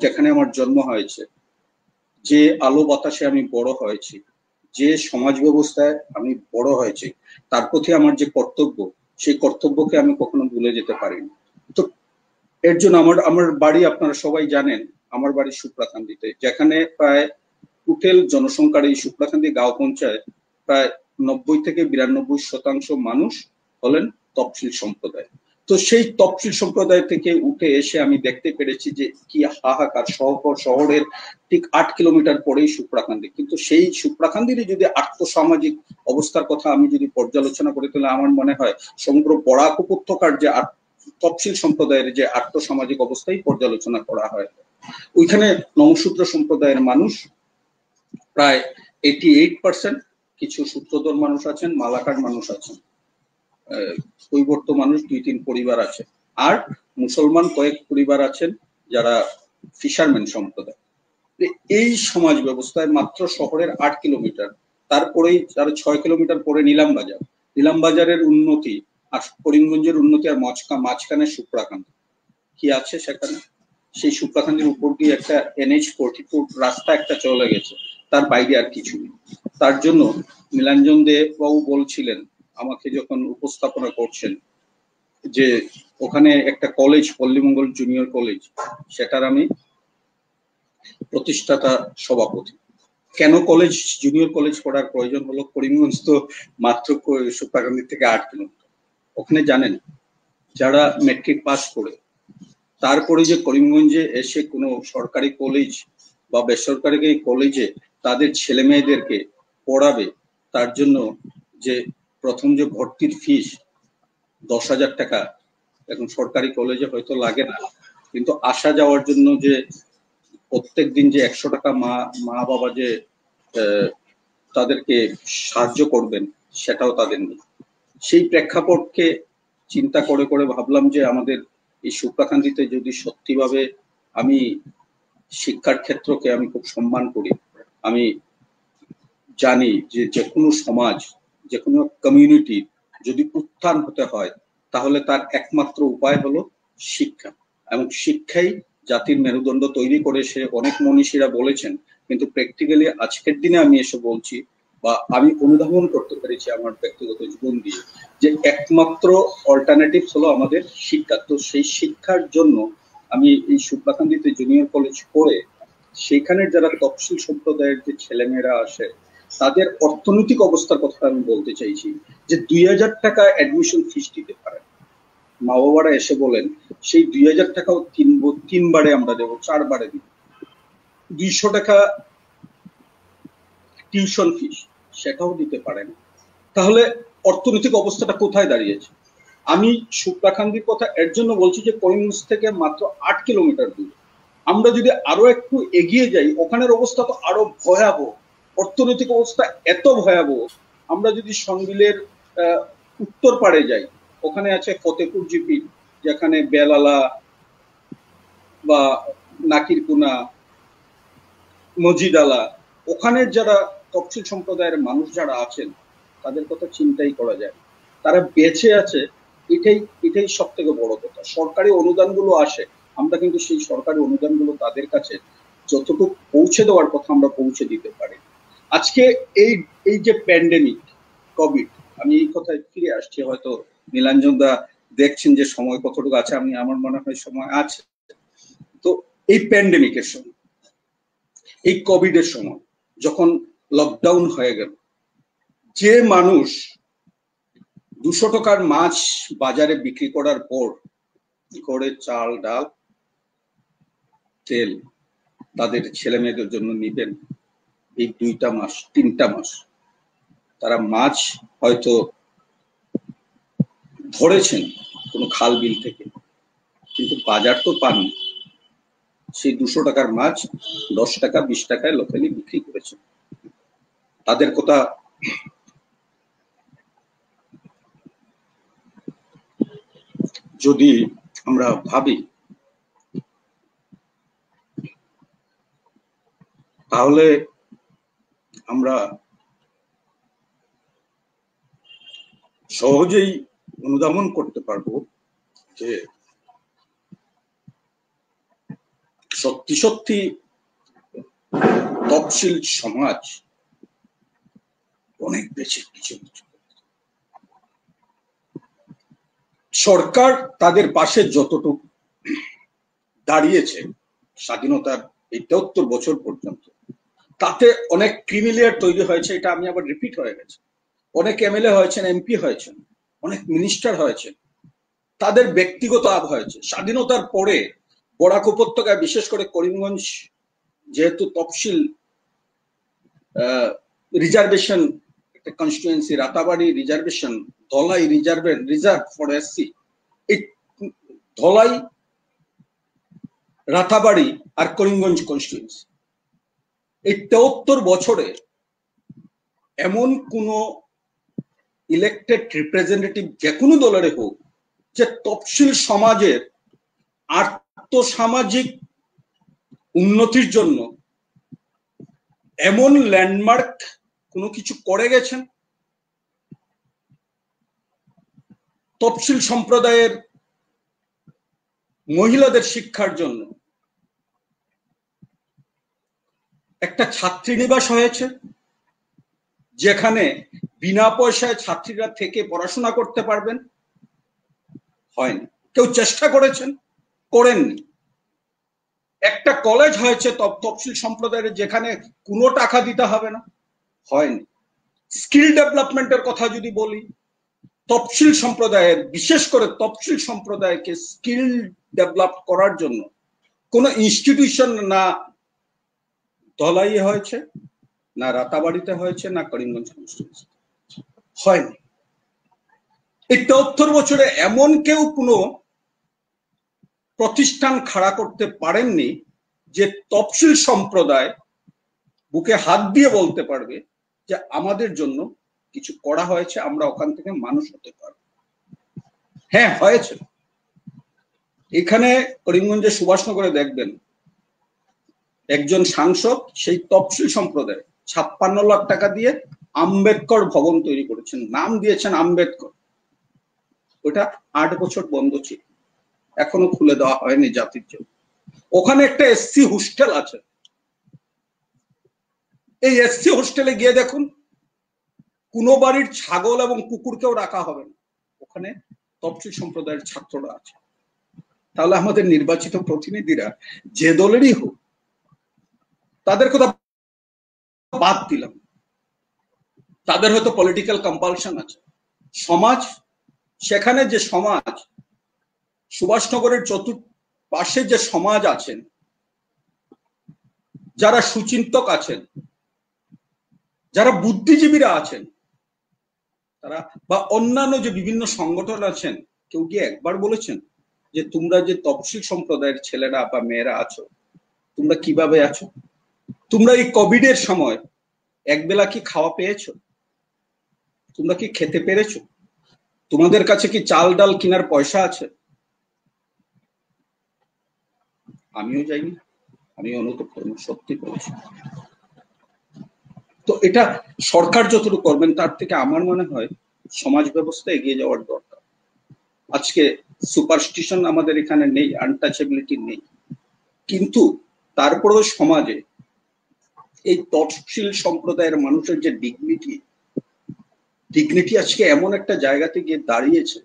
যেখানে আমার জন্ম হয়েছে, যে আলো বাতাসে আমি বড় হয়েছি, যে সমাজ ব্যবস্থায় আমি বড় হয়েছি, তার প্রতি আমার যে কর্তব্য, সেই কর্তব্যকে আমি কখনো ভুলে যেতে পারিনি। তো এর জন্য আমার বাড়ি আপনারা সবাই জানেন, আমার বাড়ি সুপ্রাকান্দিতে, যেখানে প্রায় টোটাল জনসংখ্যার এই সুপ্রাকান্দি গাঁও পঞ্চায়েত প্রায় 90-92% মানুষ হলেন তফসিল সম্প্রদায়। তো সেই তফসিল সম্প্রদায় থেকে উঠে এসে আমি দেখতে পেরেছি যে কি হাহাকার। শহরের ঠিক 8 কিলোমিটার পরেই সুপ্রাকান্দি, কিন্তু সেই সুপ্রাকান্দির যদি আর্থসামাজিক অবস্থার কথা আমি যদি পর্যালোচনা করি তাহলে আমার মনে হয় সমগ্র বরাক উপত্যকার যে তফসিল সম্প্রদায়ের যে আর্থসামাজিক অবস্থাই পর্যালোচনা করা হয়। ওইখানে নমশূদ্র সম্প্রদায়ের মানুষ প্রায় 88%, কিছু সূত্রধর মানুষ আছেন, মালাকার মানুষ আছেন, কৈবর্ত মানুষ 2-3 পরিবার আছে, আর মুসলমান কয়েক পরিবার আছেন যারা ফিশারম্যান সম্প্রদায়। এই সমাজ ব্যবস্থায় মাত্র শহরের 8 কিলোমিটার, তারপরেই আরো 6 কিলোমিটার পরে নিলামবাজারের উন্নতি আর করিমগঞ্জের উন্নতি, আর মাঝখানে সুপ্রাকান্দি কি আছে সেখানে। সেই সুপ্রাকান্দির উপর দিয়ে একটা NH-44 রাস্তা একটা চলে গেছে, তার বাইরে আর কিছু নেই। তার জন্য নীলাঞ্জন দে বাবু বলছিলেন আমাকে যখন উপস্থাপনা করছেন যে ওখানে একটা কলেজ, পল্লীমঙ্গল জুনিয়র কলেজ, সেটার আমি প্রতিষ্ঠাতা সভাপতি। কেন জুনিয়র কলেজ করার প্রয়োজন হলো? করিমগঞ্জ তো মাত্র সুপ্রাকান্দি থেকে 8 কিলোমিটার। ওখানে জানেন যারা মেট্রিক পাস করে তারপরে যে করিমগঞ্জে এসে কোনো সরকারি কলেজ বা বেসরকারি কলেজে তাদের ছেলে মেয়েদেরকে পড়াবে, তার জন্য যে প্রথম যে ভর্তির ফিস 10,000 টাকা, এখন সরকারি কলেজে হয়তো লাগে না, কিন্তু আসা যাওয়ার জন্য যে প্রত্যেক দিন যে 100 টাকা মা বাবা যে তাদেরকে সাহায্য করবেন, সেটাও তাদের নেই। সেই প্রেক্ষাপটকে চিন্তা করে করে ভাবলাম যে আমাদের এই সুপ্রাকান্দিতে যদি সত্যিভাবে, আমি শিক্ষার ক্ষেত্রকে আমি খুব সম্মান করি, আমি জানি যে কোনো সমাজ, যে কোনো কমিউনিটি যদি উত্থান হতে হয় তাহলে তার একমাত্র উপায় হলো শিক্ষা, এবং শিক্ষাই জাতির মেরুদণ্ড তৈরি করে, সে অনেক মনীষীরা বলেছেন। কিন্তু প্র্যাকটিক্যালি আজকের দিনে আমি এসে বলছি বা আমি অনুধাবন করতে পেরেছি আমার ব্যক্তিগত জীবন দিয়ে যে একমাত্র অল্টারনেটিভ হলো আমাদের শিক্ষা। তো সেই শিক্ষার জন্য আমি এই শুক্লাকান্দিতে জুনিয়র কলেজ পড়ে সেখানের যারা তফসিল সম্প্রদায়ের যে ছেলেমেয়েরা আসে তাদের অর্থনৈতিক অবস্থার কথা আমি বলতে চাইছি যে 2000 টাকা অ্যাডমিশন ফিস দিতে পারে। মা বাবারা এসে বলেন সেই 2000 টাকাও তিনবারে আমরা দেবো, 4 বারে দিব। 200 টাকা টিউশন ফিস সেটাও দিতে পারেন। তাহলে অর্থনৈতিক অবস্থাটা কোথায় দাঁড়িয়েছে? আমি শুক্লাকান্দির কথা এর জন্য বলছি যে করিমগঞ্জ থেকে মাত্র 8 কিলোমিটার দূর। আমরা যদি আরো একটু এগিয়ে যাই ওখানের অবস্থা তো আরো ভয়াবহ, অর্থনৈতিক অবস্থা এত ভয়াবহ। আমরা যদি সন্দিলের উত্তর পাড়ে যাই, ওখানে আছে ফতেপুর জিপি, যেখানে বেলালা বা নাকিরকুনা, মজিদালা, ওখানের যারা তফসিল সম্প্রদায়ের মানুষ যারা আছেন তাদের কথা চিন্তাই করা যায়। তারা বেঁচে আছে, এটাই সব থেকে বড় কথা। সরকারি অনুদানগুলো আসে, আমরা কিন্তু সেই সরকারি অনুদানগুলো তাদের কাছে যতটুকু পৌঁছে দেওয়ার কথা আমরা পৌঁছে দিতে পারি। আজকে এই যে প্যান্ডেমিক কোভিড, আমি এই কথায় ফিরে আসছি, হয়তো নীলাঞ্জন দা দেখছেন যে সময় কতটুকু আছে, আমার মনে হয় সময় আছে। তো এই প্যান্ডেমিকের সময়, এই কোভিডের সময় যখন লকডাউন হয়ে গেল, যে মানুষ 200 টাকার মাছ বাজারে বিক্রি করার পর ঘরে চাল ডাল তেল তাদের ছেলে মেয়েদের জন্য নিবেন, এই 2টা মাস 3টা মাস তারা মাছ হয়তো ধরেছেন কোনো খাল বিল থেকে, কিন্তু বাজার তো পাননি। সেই 200 টাকার মাছ 10 টাকা 20 টাকায় লোকালি বিক্রি করেছেন। তাদের কথা যদি আমরা ভাবি তাহলে আমরা সহজেই অনুধাবন করতে পারবো যে সত্যি সত্যি তফসিল সমাজ অনেক বেশি কিছু। সরকার তাদের পাশে যতটুকু দাঁড়িয়েছে স্বাধীনতার এই 73 বছর পর্যন্ত, তাতে অনেক ক্রিমিলিয়ার তৈরি হয়েছে। এটা আমি আবার রিপিট হয়ে গেছে। অনেক এমএলএ হয়েছেন, এমপি হয়েছেন, অনেক মিনিস্টার হয়েছেন, তাদের ব্যক্তিগত লাভ হয়েছে। স্বাধীনতার পরে বরাক উপত্যকায় বিশেষ করে করিমগঞ্জ যেহেতু তফসিল রিজার্ভেশন একটা constituency, Ratabari reservation, Dholai reserve for SC, এই ধলাই, রাতাবাড়ি আর করিমগঞ্জ কনস্টিটুয়েন্সি, এই 73 বছরে এমন কোন ইলেক্টেড রিপ্রেজেন্টেটিভ যে কোনো দলের হোক যে তফসিল সমাজের আর্থসামাজিক উন্নতির জন্য এমন ল্যান্ডমার্ক কোনো কিছু করে গেছেন। তফসিল সম্প্রদায়ের মহিলাদের শিক্ষার জন্য একটা ছাত্রীনিবাস হয়েছে, যেখানে বিনা পয়সায় ছাত্রীরা থেকে পড়াশোনা করতে পারবেন। হয়নি। কেউ চেষ্টা করেছেন? করেননি। একটা কলেজ হয়েছে তফসিল সম্প্রদায়ের, যেখানে কোনো টাকা দিতে হবে না। হয়নি। স্কিল ডেভেলপমেন্টের কথা যদি বলি, তফসিল সম্প্রদায়ের, বিশেষ করে তফসিল সম্প্রদায়কে স্কিল ডেভেলপ করার জন্য কোন ইনস্টিটিউশন না ধলাইয়ে হয়েছে, না রাতাবাড়িতে হয়েছে, না করিমগঞ্জ কনস্টিটিউয়েন্সি হয়নি। এই 73 বছরে এমন কেউ কোনো প্রতিষ্ঠান খাড়া করতে পারেননি যে তফসিল সম্প্রদায় বুকে হাত দিয়ে বলতে পারবে যে আমাদের জন্য কিছু করা হয়েছে, আমরা ওখান থেকে মানুষ হতে পারবো। হ্যাঁ, হয়েছে। এখানে করিমগঞ্জে সুভাষনগরে দেখবেন একজন সাংসদ সেই তফসিল সম্প্রদায় 56 লাখ টাকা দিয়ে আম্বেদকর ভবন তৈরি করেছেন, নাম দিয়েছেন আম্বেদকর। ওটা 8 বছর বন্ধ ছিল, এখনো খুলে দেওয়া হয়নি জাতির জন্য। ওখানে একটা এসসি হোস্টেল আছে, এই এসসি হোস্টেলে গিয়ে দেখুন কোনো বাড়ির ছাগল এবং কুকুরকেও রাখা হবে না, ওখানে তফসিল সম্প্রদায়ের ছাত্ররা আছে। তাহলে আমাদের নির্বাচিত প্রতিনিধিরা যে দলেরই হোক তাদের কথা বাদ দিলাম, তাদের হয়তো পলিটিক্যাল কম্পালশন আছে। সমাজ, সেখানে যে সমাজ, সুভাষনগরের চতুর্পাশে যে সমাজ আছেন, যারা সুচিন্তক আছেন, যারা বুদ্ধিজীবীরা আছেন, তারা বা অন্যান্য যে বিভিন্ন সংগঠন আছেন, কেউ কি একবার বলেছেন যে তোমরা যে তফসিল সম্প্রদায়ের ছেলেরা বা মেয়েরা আছো, তোমরা কিভাবে আছো? তোমরা এই কোভিড এর সময় একবেলা কি খাওয়া পেয়েছো? তোমরা কি খেতে পেরেছো? তোমাদের কাছে কি চাল ডাল কেনার পয়সা আছে? আমিও যাইনি, আমি অনুভব করি, সত্যি বলছি। তো এটা সরকার যতটুকু করবেন তার থেকে আমার মনে হয় সমাজ ব্যবস্থা এগিয়ে যাওয়ার দরকার। আজকে সুপারস্টিশন আমাদের এখানে নেই, আনটাচেবিলিটি নেই, কিন্তু তারপরেও সমাজে এই তফসিল সম্প্রদায়ের মানুষের যে ডিগনিটি আজকে এমন একটা জায়গাতে গিয়ে দাঁড়িয়েছে,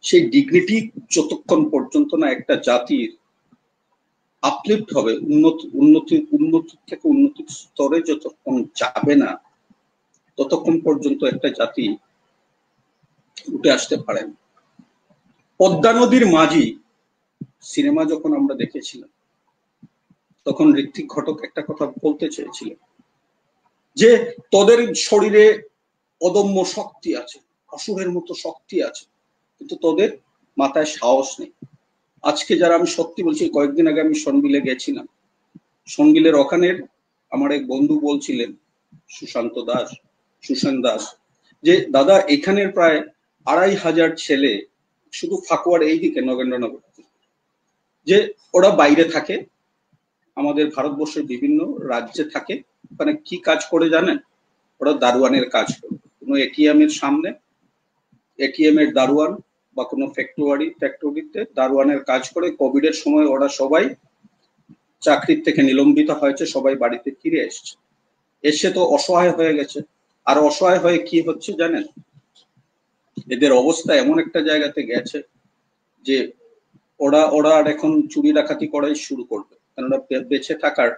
সেই ডিগনিটি যতক্ষণ পর্যন্ত না একটা জাতির আপলিফ্ট হবে, উন্নতি থেকে উন্নতির স্তরে যতক্ষণ যাবে না, ততক্ষণ পর্যন্ত একটা জাতি উঠে আসতে পারে না। পদ্মা নদীর মাঝি সিনেমা যখন আমরা দেখেছিলাম, তখন ঋত্বিক ঘটক একটা কথা বলতে চেয়েছিলেন যে তোদের শরীরে অদম্য শক্তি আছে, অসুরের মতো শক্তি আছে, কিন্তু তোদের মাথায় সাহস নেই। আজকে যারা, আমি সত্যি বলছি, কয়েকদিন আগে আমি সনবিলে গেছিলাম, সনবিলের ওখানের আমার এক বন্ধু বলছিলেন, সুশান্ত দাস, যে দাদা এখানের প্রায় ২৫০০ ছেলে শুধু ফাকুয়ার এইদিকে নগেন্দ্রনগর, যে ওরা বাইরে থাকে, আমাদের ভারতবর্ষের বিভিন্ন রাজ্যে থাকে। ওখানে কি কাজ করে জানেন? ওরা দারোয়ানের কাজ করে। কোনো এটিএম এর সামনে এটিএম এর দারোয়ান বা কোনো ফ্যাক্টরিতে দারোয়ানের কাজ করে। কোভিড এর সময় ওরা সবাই চাকরির থেকে নিলম্বিত হয়েছে, সবাই বাড়িতে ফিরে এসছে, এসে তো অসহায় হয়ে গেছে। আর অসহায় হয়ে কি হচ্ছে জানেন? এদের অবস্থা এমন একটা জায়গাতে গেছে যে ওরা আর এখন চুরি ডাকাতি করাই শুরু করবে, কেননা বেঁচে থাকার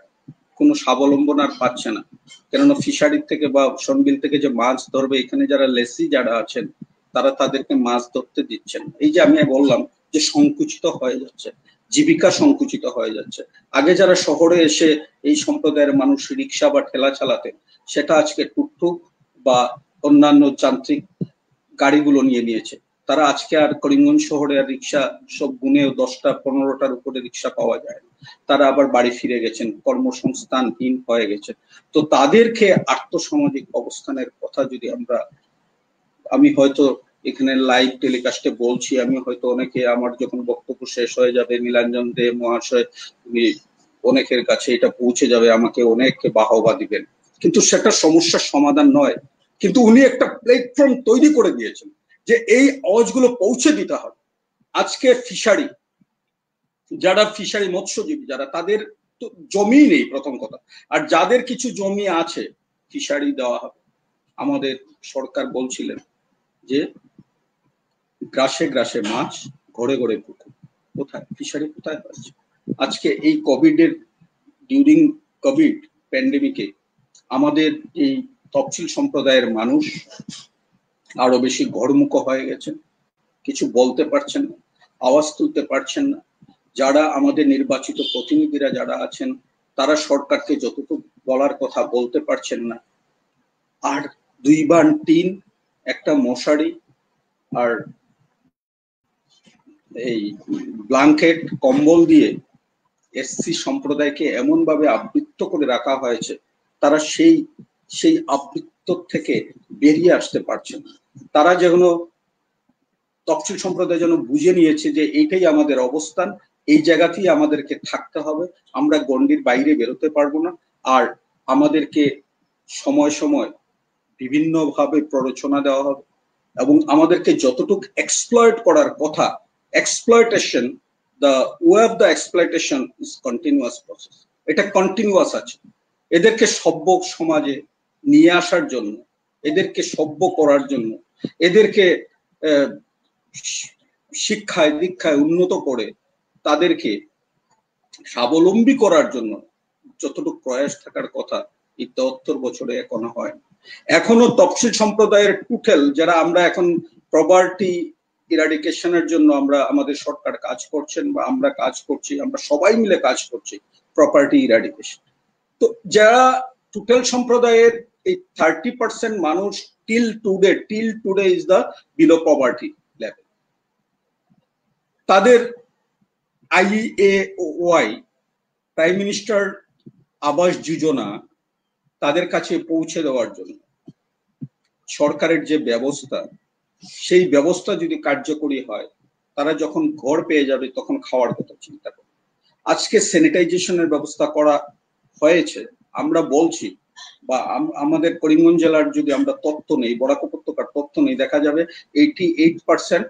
কোনো স্বাবলম্বন আর পাচ্ছে না। কেননা ফিশারির থেকে বা সনবিল থেকে যে মাছ ধরবে, এখানে যারা লেসি যারা আছেন তারা তাদেরকে মাছ ধরতে দিচ্ছেন। এই যে আমি বললাম যে সংকুচিত হয়ে যাচ্ছে, জীবিকা সংকুচিত হয়ে যাচ্ছে। আগে যারা শহরে এসে এই সম্প্রদায়ের মানুষ রিক্সা বা ঠেলা চালাতেন, সেটা আজকে টুকটুক বা অন্যান্য যান্ত্রিক গাড়িগুলো নিয়েছে। তারা আজকে আর করিমগঞ্জ শহরে আর রিক্সা সব গুনে 10টা-15টার উপরে রিক্সা পাওয়া যায় না। তারা আবার বাড়ি ফিরে গেছেন, কর্মসংস্থানহীন হয়ে গেছে। তো তাদেরকে আর্থসামাজিক অবস্থানের কথা যদি আমি হয়তো এখানে লাইভ টেলিকাস্টে বলছি, আমি হয়তো অনেকে, আমার যখন বক্তব্য শেষ হয়ে যাবে, নীলাঞ্জন দে মহাশয় অনেকের কাছে এটা পৌঁছে যাবে, আমাকে অনেককে বাহবা দিবেন, কিন্তু সেটা সমস্যার সমাধান নয়। কিন্তু উনি একটা প্ল্যাটফর্ম তৈরি করে দিয়েছেন যে এই আওয়াজগুলো পৌঁছে দিতে হবে। আজকে যারা ফিশারি মৎস্যজীবী যারা, তাদের তো জমি নেই প্রথম কথা, আর যাদের কিছু জমি আছে ফিশারি দেওয়া হবে। আমাদের সরকার বলছিলেন যে গ্রাসে গ্রাসে মাছ, ঘরে ঘরে পুকুর। কোথায় ফিশারি, কোথায় হয়েছে? আজকে এই ডিউরিং কোভিড প্যান্ডেমিকে আমাদের এই তফসিল সম্প্রদায়ের মানুষ আরো বেশি ঘরমুখ হয়ে গেছেন, কিছু বলতে পারছেন না, আওয়াজ তুলতে পারছেন না। যারা আমাদের নির্বাচিত প্রতিনিধিরা যারা আছেন, তারা সরকারকে যতটুকু বলার কথা বলতে পারছেন না। আর 2 বান টিন, একটা মশারি আর এই ব্ল্যাঙ্কেট কম্বল দিয়ে এসসি সম্প্রদায়কে এমন ভাবে আবৃত্ত করে রাখা হয়েছে, তারা সেই আবৃত্ত থেকে বেরিয়ে আসতে পারছে না। তারা যেন তফসিল সম্প্রদায় যেন বুঝে নিয়েছে যে এইটাই আমাদের অবস্থান, এই জায়গাতেই আমাদেরকে থাকতে হবে, আমরা গণ্ডির বাইরে বেরোতে পারবো না। আর আমাদেরকে সময় সময় বিভিন্নভাবে প্ররোচনা দেওয়া হবে এবং আমাদেরকে যতটুকু এক্সপ্লয়েট করার কথা, exploitation, the way of the exploitation is continuous process, এটা কন্টিনিউয়াস আছে। এদেরকে সভ্য সমাজে নিয়ে আসার জন্য, এদেরকে সভ্য করার জন্য, এদেরকে শিক্ষায় দীক্ষায় উন্নত করে তাদেরকে স্বাবলম্বী করার জন্য যতটুকু প্রয়াস থাকার কথা এই 73 বছরে এখনো হয়। এখনো তফসিল সম্প্রদায়ের টুটেল যারা আমরা এখন প্রপার্টি ইরাডিকেশনের জন্য আমরা আমাদের সরকার কাজ করছেন বা আমরা কাজ করছি, আমরা সবাই মিলে কাজ করছি প্রপার্টি ইরাডিকেশন। তো যারা টোটাল সম্প্রদায়ের এই 30% মানুষ till today is the below poverty level, তাদের IEAOY prime minister Awas Yojana তাদের কাছে পৌঁছে দেওয়ার জন্য সরকারের যে ব্যবস্থা, সেই ব্যবস্থা যদি কার্যকরী হয়, তারা যখন ঘর পেয়ে যাবে তখন খাওয়ার কথা চিন্তা করবে। আজকে স্যানিটাইজেশনের ব্যবস্থা করা হয়েছে, আমরা বলছি বা আমাদের করিমগঞ্জ জেলার যদি আমরা তথ্য নেই, বরাক উপত্যকার তথ্য নেই, দেখা যাবে 88%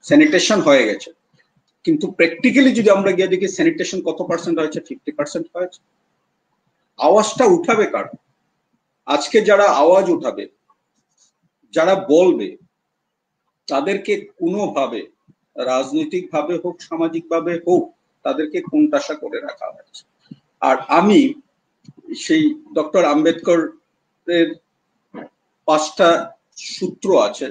স্যানিটেশন হয়ে গেছে। কিন্তু প্র্যাকটিক্যালি যদি আমরা গিয়ে দেখি স্যানিটেশন কত পার্সেন্ট হয়েছে, 50% হয়েছে। আওয়াজটা উঠাবে কার? আজকে যারা আওয়াজ উঠাবে, যারা বলবে, তাদেরকে কোনোভাবে রাজনৈতিক ভাবে হোক, সামাজিক ভাবে হোক, তাদেরকে কোণঠাসা করে রাখা হয়েছে। আর আমি সেই ডক্টর আম্বেদকর এর 5টা সূত্র আছে,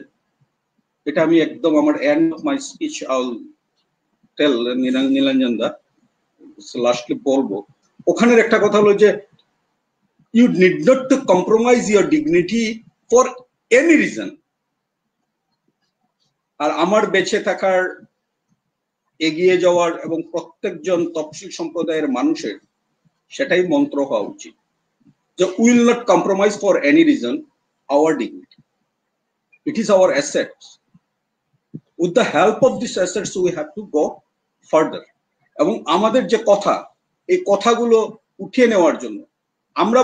এটা আমি একদম আমার end of my speech I will tell Nilanjan da lastly বলবো। ওখানের একটা কথা হলো যে you need not to compromise your dignity for any reason. আর আমার বেঁচে থাকার, এগিয়ে যাওয়ার এবং প্রত্যেকজন তফসিল সম্প্রদায়ের মানুষের সেটাই মন্ত্র হওয়া উচিত যে we will not compromise for any reason our dignity. It is our assets. With the help of these assets we have to go further. এবং আমাদের যে কথা, এই কথাগুলো উঠিয়ে নেওয়ার জন্য আমরা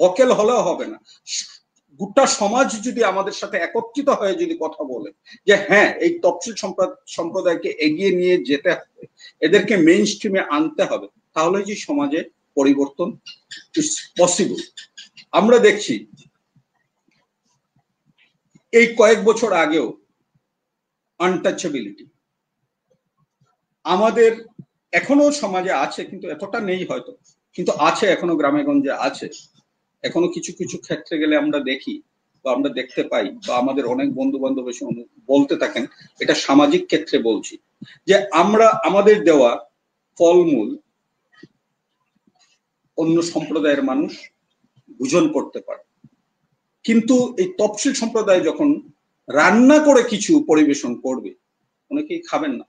ভকেল হলেও হবে না, গোটা সমাজ যদি আমাদের সাথে একত্রিত হয়ে যদি কথা বলে যে হ্যাঁ, এই তফসিল সম্প্রদায়কে এগিয়ে নিয়ে যেতে হবে, এদেরকে মেইন স্ট্রিমে আনতে হবে, তাহলে যে সমাজে পরিবর্তন ইজ পসিবল। আমরা দেখছি এই কয়েক বছর আগেও আনটাচেবিলিটি আমাদের এখনো সমাজে আছে, কিন্তু এতটা নেই হয়তো, কিন্তু আছে, এখনো গ্রামে গঞ্জে আছে। এখনো কিছু কিছু ক্ষেত্রে গেলে আমরা দেখি বা আমরা দেখতে পাই বা আমাদের অনেক বন্ধু বান্ধব এসে বলতে থাকেন, এটা সামাজিক ক্ষেত্রে বলছি, যে আমরা আমাদের দেওয়া ফলমূল অন্য সম্প্রদায়ের মানুষ ভোজন করতে পারে, কিন্তু এই তফসিল সম্প্রদায় যখন রান্না করে কিছু পরিবেশন করবে, অনেকেই খাবেন না।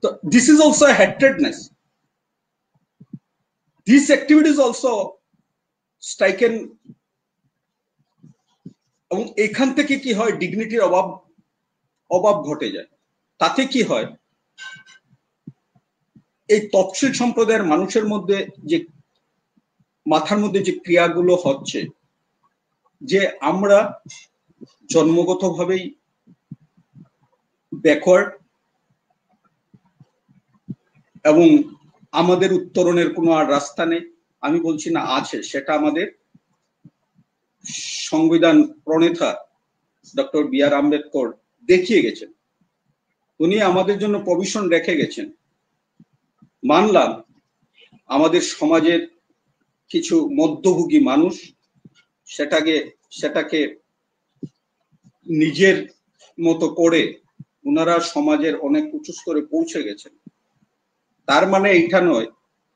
তো this is also hatredness. These activities also stricken, এবং এখান থেকে কি হয়, ডিগনিটির অভাব ঘটে যায়। তাতে কি হয়, এই তফসিল সম্প্রদায়ের মানুষের মধ্যে যে মাথার মধ্যে যে ক্রিয়াগুলো হচ্ছে, যে আমরা জন্মগতভাবেই ব্যাকওয়ার্ড এবং আমাদের উত্তরণের কোনো আর রাস্তা নেই। আমি বলছি না আছে, সেটা আমাদের সংবিধান প্রণেতা ডক্টর বি.আর. আম্বেদকর দেখিয়ে গেছেন, উনি আমাদের জন্য প্রভিশন রেখে গেছেন। মানলাম আমাদের সমাজের কিছু মধ্যভোগী মানুষ সেটাকে নিজের মতো করে ওনারা সমাজের অনেক উঁচু স্তরে পৌঁছে গেছেন। তার মানে এইটা নয়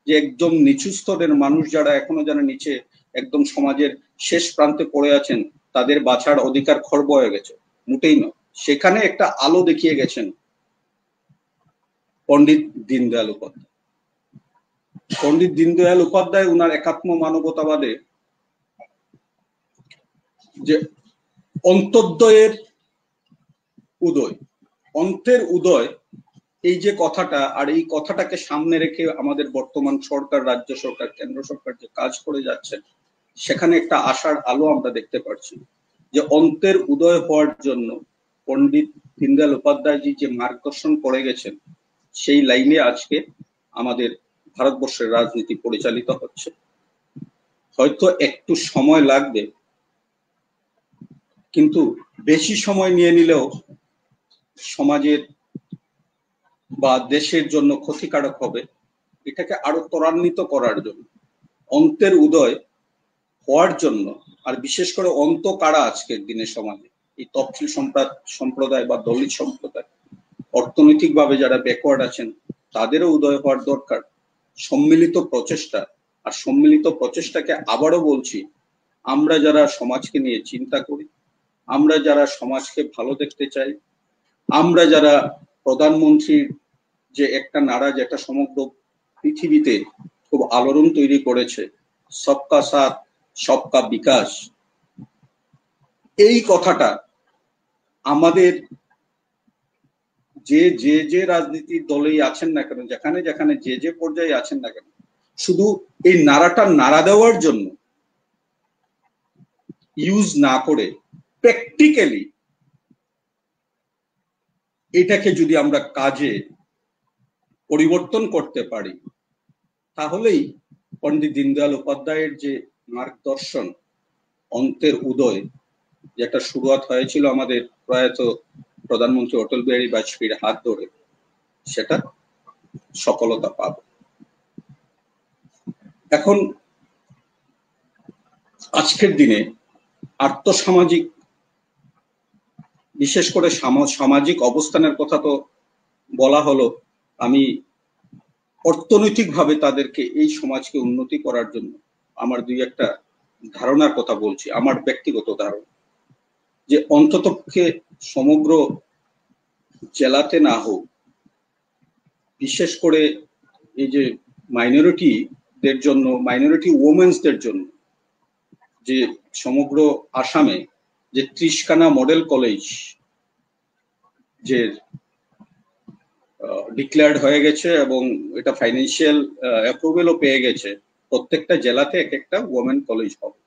যে একদম নিচু স্তরের মানুষ যারা এখনো যারা নিচে একদম সমাজের শেষ প্রান্তে পড়ে আছেন, তাদের বাঁচার অধিকার খর্ব হয়ে গেছে, মোটেই নয়। সেখানে একটা আলো দেখিয়ে গেছেন পণ্ডিত দীনদয়াল উপাধ্যায়। পণ্ডিত দীনদয়াল উপাধ্যায় ওনার একাত্ম মানবতাবাদে যে অন্তর্দয়ের উদয়, অন্তের উদয়, এই যে কথাটা, আর এই কথাটাকে সামনে রেখে আমাদের বর্তমান সরকার, রাজ্য সরকার, কেন্দ্র সরকার যে কাজ করে যাচ্ছে, সেখানে একটা আশার আলো আমরা দেখতে পাচ্ছি। যে অন্তের উদয় হওয়ার জন্য পণ্ডিত দীনদয়াল উপাধ্যায়জি যে মার্গদর্শন করে গেছেন, সেই লাইনে আজকে আমাদের ভারতবর্ষের রাজনীতি পরিচালিত হচ্ছে। হয়তো একটু সময় লাগবে, কিন্তু বেশি সময় নিয়ে নিলেও সমাজের বা দেশের জন্য ক্ষতিকারক হবে। এটাকে আরো ত্বরান্বিত করার জন্য, অন্তের উদয় হওয়ার জন্য, আর বিশেষ করে অন্ত কারা আজকের দিনে সমাজে, এই তফসিল সম্প্রদায় বা দলিত সম্প্রদায়, অর্থনৈতিকভাবে যারা ব্যাকওয়ার্ড আছেন তাদেরও উদয় হওয়ার দরকার। সম্মিলিত প্রচেষ্টা, আর সম্মিলিত প্রচেষ্টাকে আবারও বলছি, আমরা যারা সমাজকে নিয়ে চিন্তা করি, আমরা যারা সমাজকে ভালো দেখতে চাই, আমরা যারা প্রধানমন্ত্রীর যে একটা নারা যেটা সমগ্র পৃথিবীতে খুব আলোড়ন তৈরি করেছে, সবকা সাথ সবকা বিকাশ, এই কথাটা আমাদের যে যে যে রাজনীতির দলেই আছেন না কেন, যেখানে যেখানে যে যে পর্যায়ে আছেন না কেন, শুধু এই নারাটা নাড়া দেওয়ার জন্য ইউজ না করে প্র্যাকটিক্যালি এটাকে যদি আমরা কাজে পরিবর্তন করতে পারি, তাহলেই পণ্ডিত দীনদয়াল উপাধ্যায়ের যে মার্গদর্শন অন্তের উদয়, যেটা শুরুয়াত হয়েছিল আমাদের প্রয়াত প্রধানমন্ত্রী অটল বিহারী বাজপেয়ীর হাত ধরে, সেটা সফলতা পাবে। এখন আজকের দিনে আর্থসামাজিক, বিশেষ করে সামাজিক অবস্থানের কথা তো বলা হলো, আমি অর্থনৈতিকভাবে তাদেরকে এই সমাজকে উন্নতি করার জন্য আমার দুই একটা ধারণার কথা বলছি, আমার ব্যক্তিগত ধারণা, যে অন্ততপক্ষে সমগ্র জেলাতে না হোক, বিশেষ করে এই যে মাইনরিটিদের জন্য, মাইনরিটি ওমেন্সদের জন্য, যে সমগ্র আসামে যে 30খানা মডেল কলেজ যে ডিক্লেয়ার্ড হয়ে গেছে এবং এটা ফাইন্যান্সিয়াল অ্যাপ্রুভেলও পেয়ে গেছে, প্রত্যেকটা জেলাতে এক একটা ওমেন কলেজ হবে।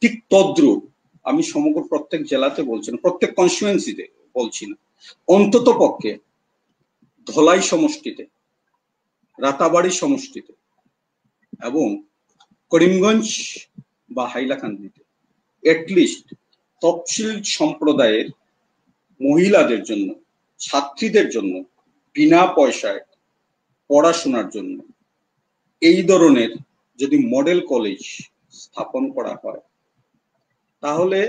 ঠিক তদ্রুপ আমি সমগ্র প্রত্যেক জেলাতে বলছি না, প্রত্যেক কনস্টিটুয়েন্সিতে বলছি না, অন্তত পক্ষে ধলাই সমষ্টিতে, রাতাবাড়ি সমষ্টিতে এবং করিমগঞ্জ বা হাইলাকান্দিতে এটলিস্ট তফসিল সম্প্রদায়ের মহিলাদের জন্য, ছাত্রীদের জন্য বিনা পয়সায় পড়াশোনার জন্য এই ধরনের যদি মডেল কলেজ স্থাপন করা হয়, তাহলে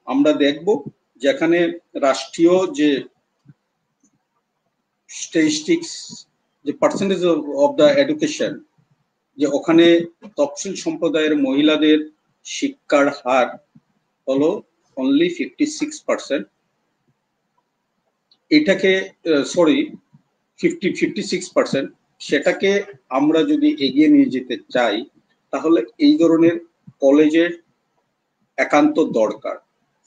আমরা দেখব যেখানে রাষ্ট্রীয় যে স্ট্যাটিস্টিক্স, যে পার্সেন্টেজ অফ দ্য এডুকেশন, যে ওখানে তফসিল সম্প্রদায়ের মহিলাদের শিক্ষার হার হলো অনলি 56%। এটাকে 56%, সেটাকে আমরা যদি এগিয়ে নিয়ে যেতে চাই, তাহলে এই ধরনের কলেজের একান্ত দরকার।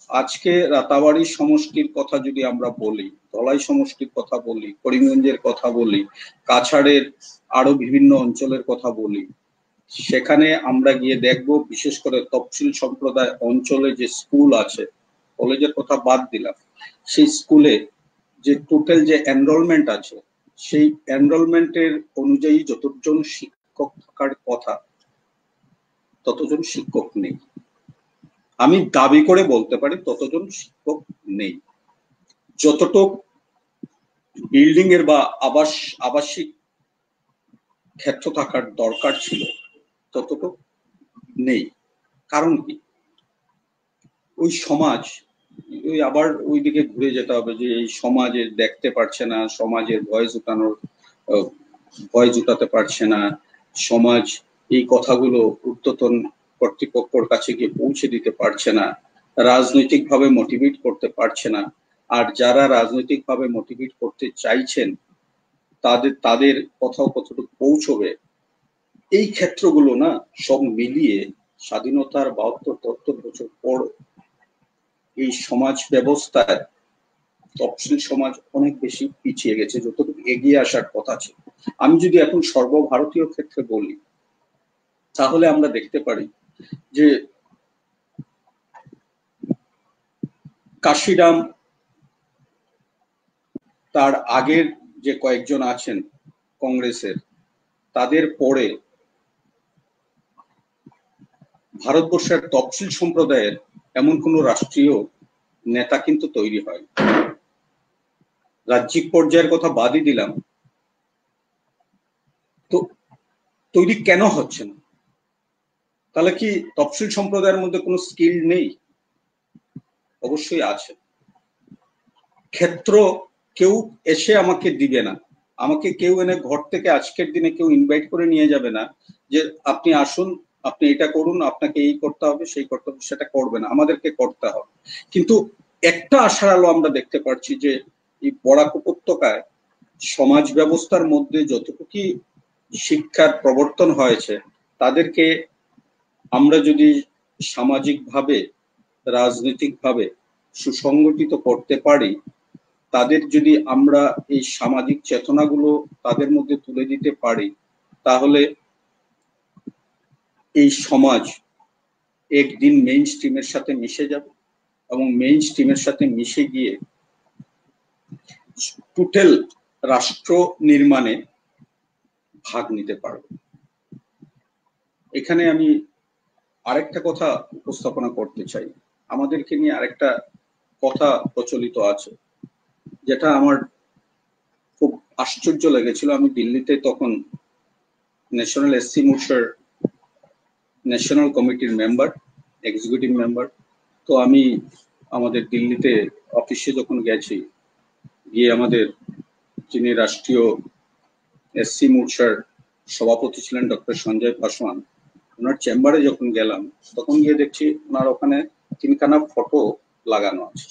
আজকে রাতাবাড়ি সমষ্টির কথা যদি আমরা বলি, ধলাই সমষ্টির কথা বলি, করিমগঞ্জের কথা বলি, কাছাড়ের আরো বিভিন্ন অঞ্চলের কথা বলি, সেখানে আমরা গিয়ে দেখব বিশেষ করে তফসিল সম্প্রদায় অঞ্চলে যে স্কুল আছে, কলেজের কথা বাদ দিলাম, সেই স্কুলে যে টোটাল যে এনরোলমেন্ট আছে, সেই এনরোলমেন্টের অনুযায়ী যতজন শিক্ষক থাকার কথা ততজন শিক্ষক নেই। আমি দাবি করে বলতে পারি ততজন শিক্ষক নেই। যতটুক বিল্ডিং এর বা আবাসিক ক্ষেত্র থাকার দরকার ছিল ততটুক নেই। কারণ কি, ওই সমাজ, ওই আবার ওইদিকে ঘুরে যেতে হবে যে এই সমাজে দেখতে পারছে না, সমাজের ভয় জুটাতে পারছে না, সমাজ এই কথাগুলো ঊর্ধ্বতন কর্তৃপক্ষের কাছে গিয়ে পৌঁছে দিতে পারছে না, রাজনৈতিকভাবে মোটিভেট করতে পারছে না। আর যারা রাজনৈতিকভাবে মোটিভেট করতে চাইছেন তাদের কথাও কতটুকু পৌঁছবে, এই ক্ষেত্রগুলো না সব মিলিয়ে স্বাধীনতার 72-73 বছর পর এই সমাজ ব্যবস্থায় তফসিল সমাজ অনেক বেশি পিছিয়ে গেছে, যতটুকু এগিয়ে আসার কথা ছিল। আমি যদি এখন সর্বভারতীয় ক্ষেত্রে বলি, তাহলে আমরা দেখতে পারি যে কাশিরাম, তার আগের যে কয়েকজন আছেন কংগ্রেসের, তাদের পরে ভারতবর্ষের তফসিল সম্প্রদায়ের এমন কোন রাষ্ট্রীয় নেতা কিন্তু তৈরি হয়। রাজ্যিক পর্যায়ের কথা বাদই দিলাম, তো তৈরি কেন হচ্ছে না? তাহলে কি তফসিল সম্প্রদায়ের মধ্যে কোনো স্কিল নেই? অবশ্যই আছে। ক্ষেত্র কেউ এসে আমাকে দিবে না, আমাকে কেউ এনে ঘর থেকে আজকের দিনে কেউ ইনভাইট করে নিয়ে যাবে না যে আপনি আসুন, আপনি এটা করুন, আপনাকে এই করতে হবে সেই করতে হবে, সেটা করবে না, আমাদেরকে করতে হবে। কিন্তু একটা আশার আলো আমরা দেখতে পাচ্ছি যে এই বরাক উপত্যকায় সমাজ ব্যবস্থার মধ্যে যতটুকু শিক্ষার প্রবর্তন হয়েছে, তাদেরকে আমরা যদি সামাজিকভাবে রাজনৈতিকভাবে সুসংগঠিত করতে পারি, তাদের যদি আমরা এই সামাজিক চেতনাগুলো তাদের মধ্যে তুলে দিতে পারি, তাহলে এই সমাজ একদিন মেইন স্ট্রিমের সাথে মিশে যাবে এবং মেইন স্ট্রিমের সাথে মিশে গিয়ে টোটাল রাষ্ট্র নির্মাণে ভাগ নিতে পারবে। এখানে আমি আরেকটা কথা উপস্থাপনা করতে চাই। আমাদেরকে নিয়ে আরেকটা কথা প্রচলিত আছে, যেটা আমার খুব আশ্চর্য লেগেছিল। আমি দিল্লিতে তখন ন্যাশনাল এসসি মোর্চার ন্যাশনাল কমিটির মেম্বার, এক্সিকিউটিভ মেম্বার। তো আমি আমাদের দিল্লিতে অফিসে যখন গেছি, গিয়ে আমাদের যিনি রাষ্ট্রীয় এসসি মোর্চার সভাপতি ছিলেন ডক্টর সঞ্জয় পাসওয়ান, ওনার চেম্বারে যখন গেলাম, তখন গিয়ে দেখছি ওনার ওখানে তিনখানা ফটো লাগানো আছে।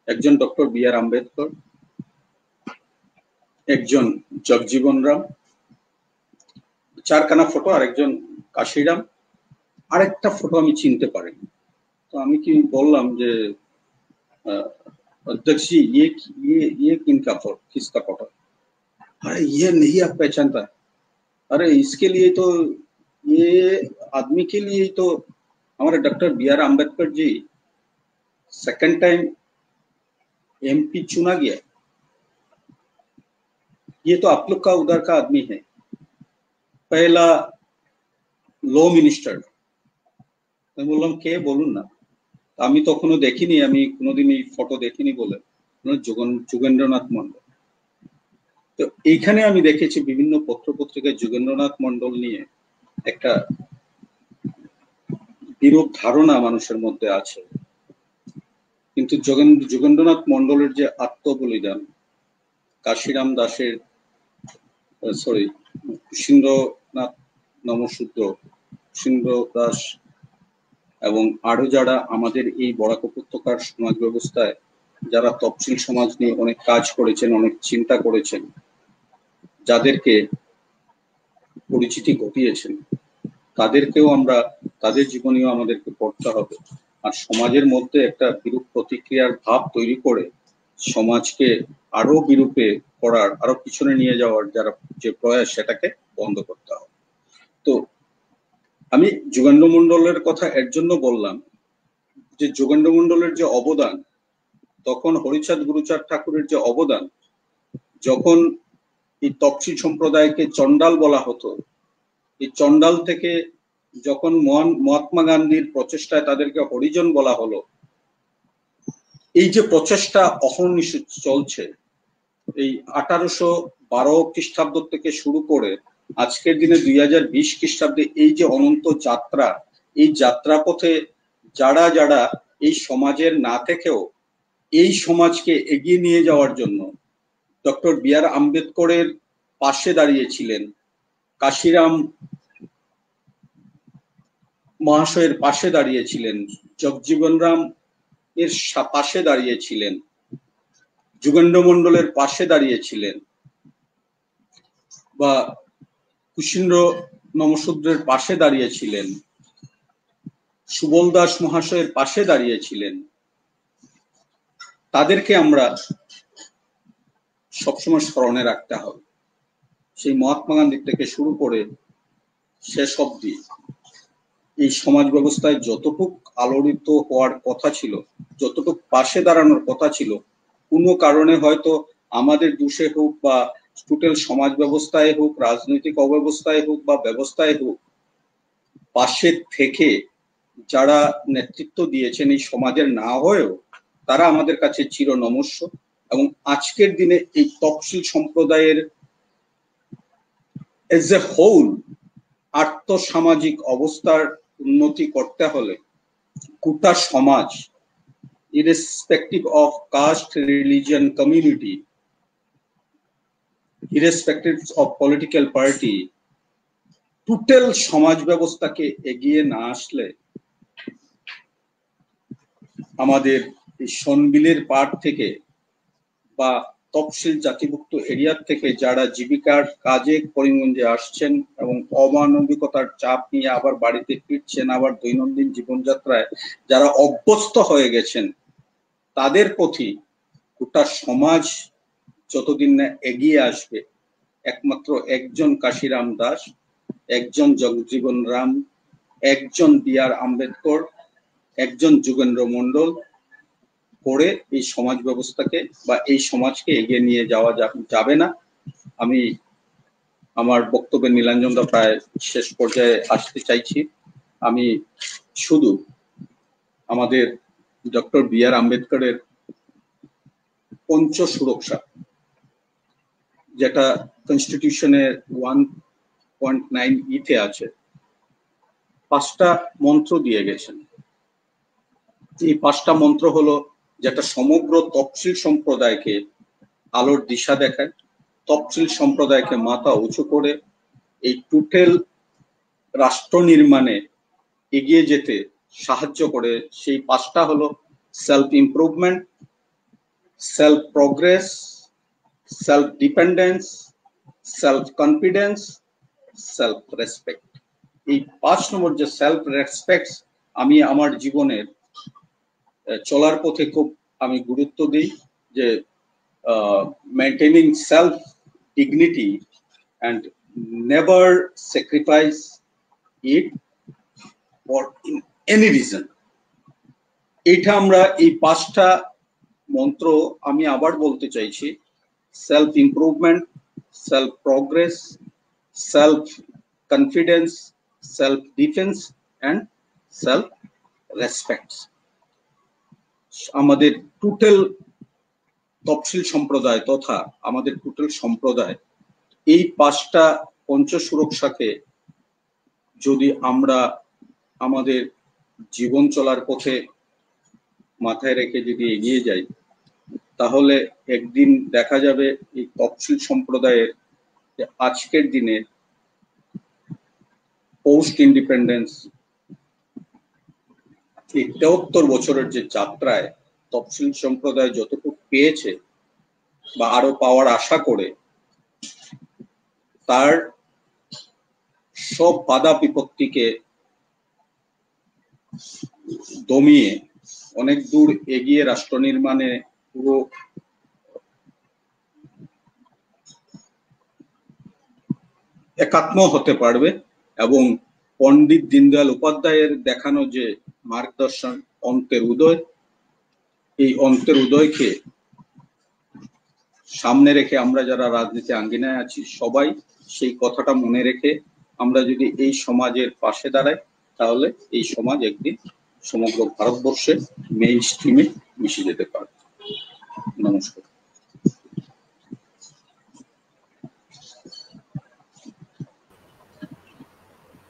একজন ডক্টর বি.আর. আম্বেদকর, একজন জগজীবন রাম, চারখানা ফটো, আরেকজন কাশিরাম, আরেকটা ফটো আমি চিনতে পারিনি। তো আমি কি বললাম যে अध्यक्ष जी ये किसका फोटो? अरे ये नहीं आप पहचानता? अरे इसके लिए तो, ये आदमी के लिए तो हमारे doctor B R. Ambedkar ji second time MP चुना गया, ये तो आप लोग का उधर का आदमी है, पहला लॉ मिनिस्टर। मैं बोलলাম কে বলুন না। আমি তখনও দেখিনি, আমি কোনোদিন এই ফটো দেখিনি বলে, যোগেন্দ্রনাথ মন্ডল। তো এইখানে আমি দেখেছি বিভিন্ন পত্রপত্রিকায় যোগেন্দ্রনাথ মন্ডল নিয়ে একটা বিরূপ ধারণা মানুষের মধ্যে আছে। কিন্তু যোগেন্দ্রনাথ মন্ডলের যে আত্মবলিদান, কাশিরাম দাসের কুশীন্দ্রনাথ নমশূদ্র, কুশীন্দ্র দাস এবং আরো যারা আমাদের এই বরাক উপত্যকার সমাজ ব্যবস্থায় যারা তফসিল সমাজ নিয়ে অনেক কাজ করেছেন, অনেক চিন্তা করেছেন, যাদেরকে পরিচিতি ঘটিয়েছেন, তাদেরকেও আমরা, তাদের জীবনীও আমাদেরকে পড়তে হবে। আর সমাজের মধ্যে একটা বিরূপ প্রতিক্রিয়ার ভাব তৈরি করে সমাজকে আরো বিরূপে করার, আরো পিছনে নিয়ে যাওয়ার যারা যে প্রয়াস, সেটাকে বন্ধ করতে হবে। তো আমি যোগেন্দ্র মন্ডলের কথা এর জন্য বললাম যে যোগেন্দ্র মন্ডলের যে অবদান, তখন হরিচাঁদ গুরুচাঁদ ঠাকুরের যে অবদান, যখন এই তফসিল সম্প্রদায়কে চন্ডাল বলা হতো, এই চন্ডাল থেকে যখন মহাত্মা গান্ধীর প্রচেষ্টায় তাদেরকে হরিজন বলা হলো, এই যে প্রচেষ্টা অহর্নিশ চলছে, এই 1812 খ্রিস্টাব্দ থেকে শুরু করে আজকের দিনে 2020 খ্রিস্টাব্দে এই যে অনন্ত যাত্রা, এই যাত্রা পথে যারা যারা এই সমাজের না থেকেও এই সমাজকে এগিয়ে নিয়ে যাওয়ার জন্য ডক্টর বি.আর. আম্বেদকরের পাশে দাঁড়িয়েছিলেন, কাশিরাম মহাশয়ের পাশে দাঁড়িয়েছিলেন, জগজীবন রাম এর পাশে দাঁড়িয়েছিলেন, যোগেন্দ্র মন্ডলের পাশে দাঁড়িয়েছিলেন, বা কুশীন্দ্র নমশূদ্রের পাশে দাঁড়িয়েছিলেন, সুবল দাস মহাশয়ের পাশে দাঁড়িয়েছিলেন, তাদেরকে আমরা সবসময় স্মরণে রাখতে হবে। সেই মহাত্মা গান্ধী থেকে শুরু করে শেষ অবধি এই সমাজ ব্যবস্থায় যতটুক আলোড়িত হওয়ার কথা ছিল, যতটুক পাশে দাঁড়ানোর কথা ছিল, কোনো কারণে হয়তো আমাদের দোষে হোক বা টোটাল সমাজ ব্যবস্থায় হোক, রাজনৈতিক অব্যবস্থায় হোক বা ব্যবস্থায় হোক, পাশে থেকে যারা নেতৃত্ব দিয়েছেন এই সমাজের না হয়েও তারা আমাদের কাছে চির নমস্য। এবং আজকের দিনে এই তফসিল সম্প্রদায়ের এজ এ হোল আর্থসামাজিক অবস্থার উন্নতি করতে হলে গোটা সমাজ, irrespective of caste, religion, community, irrespective of political party, total সমাজ ব্যবস্থাকে এগিয়ে না আসলে আমাদের এই সনবিলের পাড় থেকে বা তফসিল জাতিভুক্ত এরিয়ার থেকে যারা জীবিকার কাজে করিমগঞ্জে আসছেন এবং অমানবিকতার চাপ নিয়ে আবার বাড়িতে ফিরছেন, আবার দৈনন্দিন জীবনযাত্রায় যারা অভ্যস্ত হয়ে গেছেন, তাদের প্রতি গোটা সমাজ যতদিন না এগিয়ে আসবে, একমাত্র একজন কাশিরাম দাস, একজন জগজীবন রাম, একজন বি.আর. আম্বেদকর, একজন যোগেন্দ্র মন্ডল করে এই সমাজ ব্যবস্থাকে বা এই সমাজকে এগিয়ে নিয়ে যাওয়া যাবে না। আমি আমার বক্তব্যের নীলাঞ্জনটা প্রায় শেষ পর্যায়ে আসতে চাইছি। আমি শুধু আমাদের ডক্টর বি.আর. আম্বেদকরের পঞ্চ সুরক্ষা, যেটা কনস্টিটিউশনের 1.9 ইতে আছে, 5টা মন্ত্র দিয়ে গেছেন। এই 5টা মন্ত্র হলো যেটা সমগ্র তফসিল সম্প্রদায়কে আলোর দিশা দেখায়, তফসিল সম্প্রদায়কে মাথা উঁচু করে এই টোটাল রাষ্ট্র নির্মাণে এগিয়ে যেতে সাহায্য করে। সেই 5টা হলো self improvement, self progress, self dependence, self confidence, self respect. এই 5 নম্বর যে সেলফ রেসপেক্ট, আমি আমার জীবনের চলার পথে খুব আমি গুরুত্ব দিই, যে maintaining self dignity and never sacrifice it for in any reason. এটা আমরা এই 5টা মন্ত্র আমি আবার বলতে চাইছি: self improvement, self progress, self confidence, self defence and self respect. আমাদের টোটাল তফসিল সম্প্রদায় তথা আমাদের টোটাল সম্প্রদায় এই 5টা পঞ্চ সুরক্ষাকে যদি আমরা আমাদের জীবন চলার পথে মাথায় রেখে যদি এগিয়ে যাই, তাহলে একদিন দেখা যাবে এই তফসিল সম্প্রদায়ের আজকের দিনে পোস্ট ইন্ডিপেন্ডেন্স এই 73 বছরের যে যাত্রায় তফসিল সম্প্রদায় যতটুকু পেয়েছে বা আরো পাওয়ার আশা করে, তার সব বাধা বিপত্তিকে দমিয়ে অনেক দূর এগিয়ে রাষ্ট্র নির্মাণে পুরো একাত্ম হতে পারবে। এবং পণ্ডিত দীনদয়াল উপাধ্যায়ের দেখানো যে মার্গদর্শন অন্তের উদয়, এই অন্তের উদয়কে সামনে রেখে আমরা যারা রাজনীতি আঙ্গিনায় আছি সবাই সেই কথাটা মনে রেখে আমরা যদি এই সমাজের পাশে দাঁড়াই, তাহলে এই সমাজ একদিন সমগ্র ভারতবর্ষে মেইন স্ট্রিমে মিশে যেতে পারে। নমস্কার।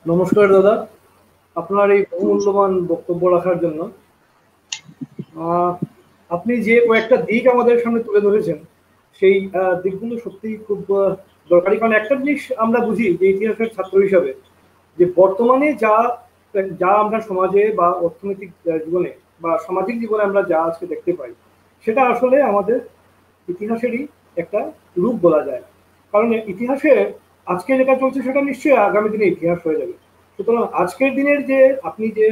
নমস্কার দাদা, আপনার এই বহুমূল্যবান বক্তব্য রাখার জন্য। আপনি যে কয়েকটা দিক আমাদের সামনে তুলে ধরেছেন, সেই দিকগুলো সত্যিই খুব দরকারি। কারণ একটা জিনিস আমরা বুঝি যে ইতিহাসের ছাত্র হিসাবে, যে বর্তমানে যা যা আমরা সমাজে বা অর্থনৈতিক জীবনে বা সামাজিক জীবনে আমরা যা আজকে দেখতে পাই, সেটা আসলে আমাদের ইতিহাসেরই একটা রূপ বলা যায়। কারণ ইতিহাসে আজকে যেটা চলছে সেটা নিশ্চয়ই আগামী দিনে ইতিহাস হয়ে যাবে। সুতরাং আজকের দিনের যে আপনি যে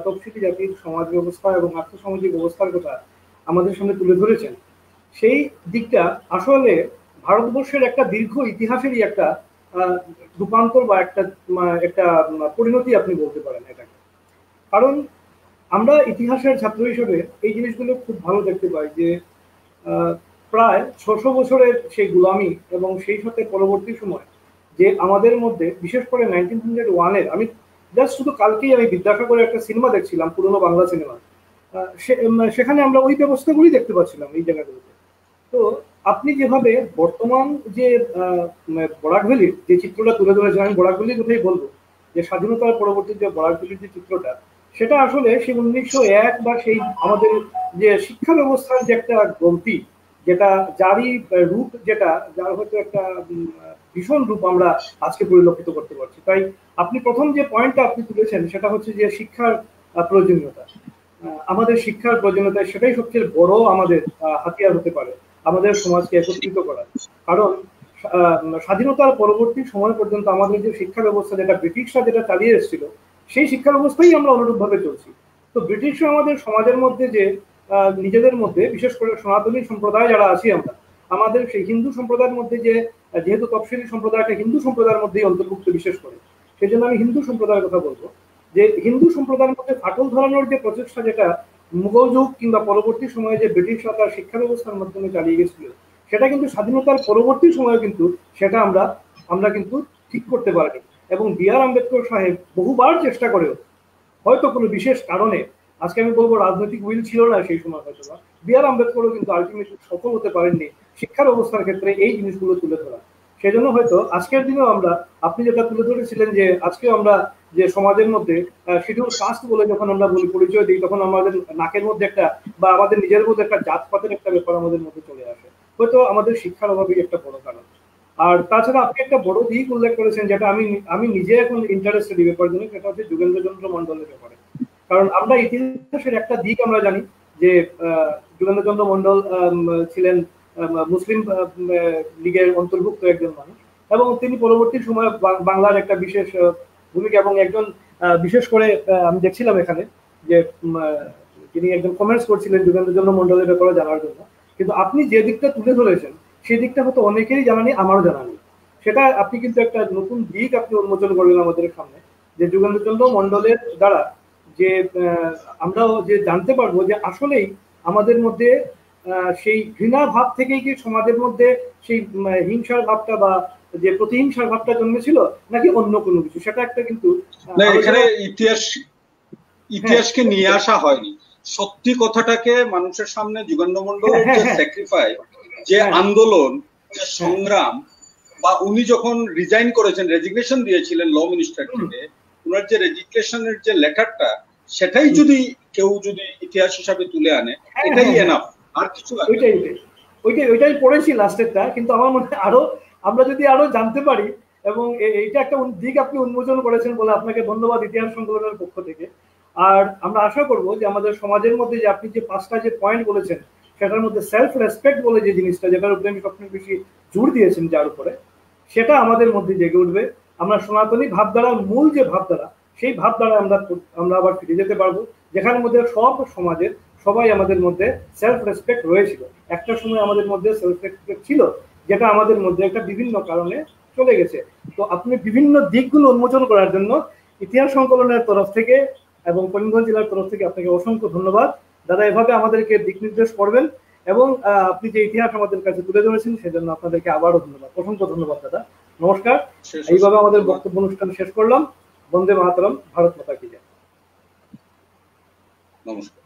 তফসিলি জাতির সমাজ ব্যবস্থা এবং আর্থসামাজিক ব্যবস্থার কথা আমাদের সামনে তুলে ধরেছেন, সেই দিকটা আসলে ভারতবর্ষের একটা দীর্ঘ ইতিহাসেরই একটা রূপান্তর বা একটা পরিণতি আপনি বলতে পারেন এটাকে। কারণ আমরা ইতিহাসের ছাত্র হিসেবে এই জিনিসগুলো খুব ভালো দেখতে পাই যে প্রায় 600 বছরের সেই গোলামি এবং সেই সাথে পরবর্তী সময় যে আমাদের মধ্যে বিশেষ করে 1901-এর, আমি জাস্ট শুধু কালকেই আমি বিদ্যাসাগরের একটা সিনেমা দেখছিলাম, পুরনো বাংলা সিনেমা। সেখানে আমরা ওই ব্যবস্থাগুলি দেখতে পাচ্ছিলাম এই জায়গাগুলোতে। তো আপনি যেভাবে বর্তমান যে বরাক ভ্যালির যে চিত্রটা তুলে ধরেছেন, আমি বরাক ভ্যালির কথাই বলবো, যে স্বাধীনতার পরবর্তী যে বরাক ভ্যালির যে চিত্রটা, সেটা আসলে সেই 1901 বা সেই আমাদের যে শিক্ষা ব্যবস্থার যে একটা গলতি, যেটা জারি রূপ, যেটা যার হয়তো একটা ভীষণ রূপ আমরা আজকে পরিলক্ষিত করতে পারছি। তাই আপনি প্রথম যে পয়েন্টটা আপনি তুলেছেন সেটা হচ্ছে যে শিক্ষার প্রয়োজনীয়তা। আমাদের শিক্ষার প্রয়োজনীয়তা, সেটাই সবচেয়ে বড় আমাদের হাতিয়ার হতে পারে আমাদের সমাজকে একত্রিত করা। কারণ স্বাধীনতার পরবর্তী সময় পর্যন্ত আমাদের যে শিক্ষা ব্যবস্থা, যেটা ব্রিটিশরা যেটা চালিয়ে এসেছিল, সেই শিক্ষা ব্যবস্থাই আমরা অনুরূপভাবে চলছি। তো ব্রিটিশরা আমাদের সমাজের মধ্যে যে নিজেদের মধ্যে, বিশেষ করে সনাতনী সম্প্রদায় যারা আছি আমরা, আমাদের সেই হিন্দু সম্প্রদায়ের মধ্যে যে, যেহেতু তফসিলি সম্প্রদায়টা হিন্দু সম্প্রদায়ের মধ্যেই অন্তর্ভুক্ত বিশেষ করে, সেই জন্য আমি হিন্দু সম্প্রদায়ের কথা বলবো, যে হিন্দু সম্প্রদায়ের মধ্যে ফাটল ধরানোর যে প্রচেষ্টা, যেটা মুঘল যুগ কিংবা পরবর্তী সময়ে যে ব্রিটিশরা তার শিক্ষা ব্যবস্থার মাধ্যমে চালিয়ে গেছিল, সেটা কিন্তু স্বাধীনতার পরবর্তী সময়ে কিন্তু সেটা আমরা কিন্তু ঠিক করতে পারিনি। এবং বি আর আম্বেদকর সাহেব বহুবার চেষ্টা করেও হয়তো কোনো বিশেষ কারণে, আজকে আমি বলবো রাজনৈতিক উইল ছিল না সেই সময় হয়তো না, বি আর আম্বেদকরও কিন্তু আলটিমেটলি সফল হতে পারেননি শিক্ষা ব্যবস্থার ক্ষেত্রে এই জিনিসগুলো তুলে ধরা। সেই জন্য হয়তো আজকের দিনেও আমরা, আপনি যেটা তুলে ধরেছিলেন যে আজকে আমরা যে সমাজের মধ্যে শিডিউল কাস্ট বলে যখন আমরা বলি, পরিচয় দিই, তখন আমাদের নাকের মধ্যে একটা, বা আমাদের নিজের মধ্যে একটা জাতপাতের একটা ব্যাপার আমাদের মধ্যে চলে আসে, হয়তো আমাদের শিক্ষার অভাবেই একটা বড় কারণ। আর তাছাড়া আপনি একটা বড় দিক উল্লেখ করেছেন, যেটা আমি নিজে এখন ইন্টারেস্টেড এই ব্যাপার জন্য, সেটা হচ্ছে যোগেন্দ্রচন্দ্র মন্ডলের ব্যাপারে। কারণ আমরা ইতিহাসের একটা দিক আমরা জানি যে যোগেন্দ্রচন্দ্র মন্ডল ছিলেন মুসলিম লীগের অন্তর্ভুক্ত একজন মানুষ, এবং তিনি পরবর্তী সময়ে বাংলার একটা বিশেষ ভূমিকা, এবং একজন বিশেষ করে আমি দেখছিলাম এখানে যে তিনি একজন কমেন্টস করছিলেন যোগেন্দ্রচন্দ্র মন্ডলের ব্যাপারে জানার জন্য। কিন্তু আপনি যে দিকটা তুলে ধরেছেন সেই দিকটা হয়তো অনেকেরই জানা নেই, আমারও জানা নেই। সেটা আপনি কিন্তু একটা নতুন দিক আপনি উন্মোচন করলেন আমাদের সামনে, যে যোগেন্দ্রচন্দ্র মন্ডলের দ্বারা যে আমরাও যে জানতে পারবো যে আসলেই আমাদের মধ্যে সেই ঘৃণা ভাব থেকেই কি সমাজের মধ্যে সেই হিংসার ভাবটা বা যে প্রতিহিংসার ভাবটা জন্মেছিল, নাকি অন্য কোনো কিছু, সেটা একটা কিন্তু এখানে ইতিহাসকে নিয়ে আসা হয়নি, সত্যি কথাটাকে মানুষের সামনে যোগেন্দ্র মন্ডলের যে স্যাক্রিফাইস, যে আন্দোলন, যে সংগ্রাম, বা উনি যখন রিজাইন করেছেন, রেজিগনেশন দিয়েছিলেন ল মিনিস্টার থেকে, ওনার যে রেজিগনেশনের যে লেটারটা, সেটাই যদি কেউ যদি ইতিহাস হিসাবে তুলে আনে, এটাই এনাফ, আর কিছু লাগবে। ওইটাই পড়েছি লাস্টেরটা, কিন্তু আমার মনে হয় আরো আমরা যদি আরো জানতে পারি, এবং এইটা একটা দিক আপনি উন্মোচন করেছেন বলে আপনাকে ধন্যবাদ ইতিহাস সংকলনের পক্ষ থেকে। আর আমরা আশা করব যে আমাদের সমাজের মধ্যে যে আপনি যে 5টা যে পয়েন্ট বলেছেন, সেটার মধ্যে সেলফ রেসপেক্ট বলে যে জিনিসটা, যেটার উপরে আমি সবচেয়ে বেশি জোর দিয়েছেন, যার উপরে সেটা আমাদের মধ্যে জেগে উঠবে। আমরা সনাতনী ভাবধারার মূল যে ভাবধারা, সেই ভাবধারা আমরা আবার ফিরে যেতে পারবো, যেখানের মধ্যে সব সমাজের সবাই আমাদের মধ্যে সেলফ রেসপেক্ট রয়েছিল। একটা সময় আমাদের মধ্যে সেলফ রেসপেক্ট ছিল, যেটা আমাদের মধ্যে একটা বিভিন্ন কারণে চলে গেছে। তো আপনি বিভিন্ন দিকগুলো উন্মোচন করার জন্য ইতিহাস সংকলনের তরফ থেকে এবং করিমগঞ্জ জেলার তরফ থেকে আপনাকে অসংখ্য ধন্যবাদ দাদা। এভাবে আমাদেরকে দিক নির্দেশ করবেন, এবং আপনি যে ইতিহাস আমাদের কাছে তুলে ধরেছেন সেজন্য আপনাদেরকে আবারও ধন্যবাদ, অসংখ্য ধন্যবাদ দাদা। নমস্কার। এইভাবে আমাদের বক্তব্য অনুষ্ঠান শেষ করলাম। বন্দে মাতরম, ভারত মাতা কি জয়। নমস্কার।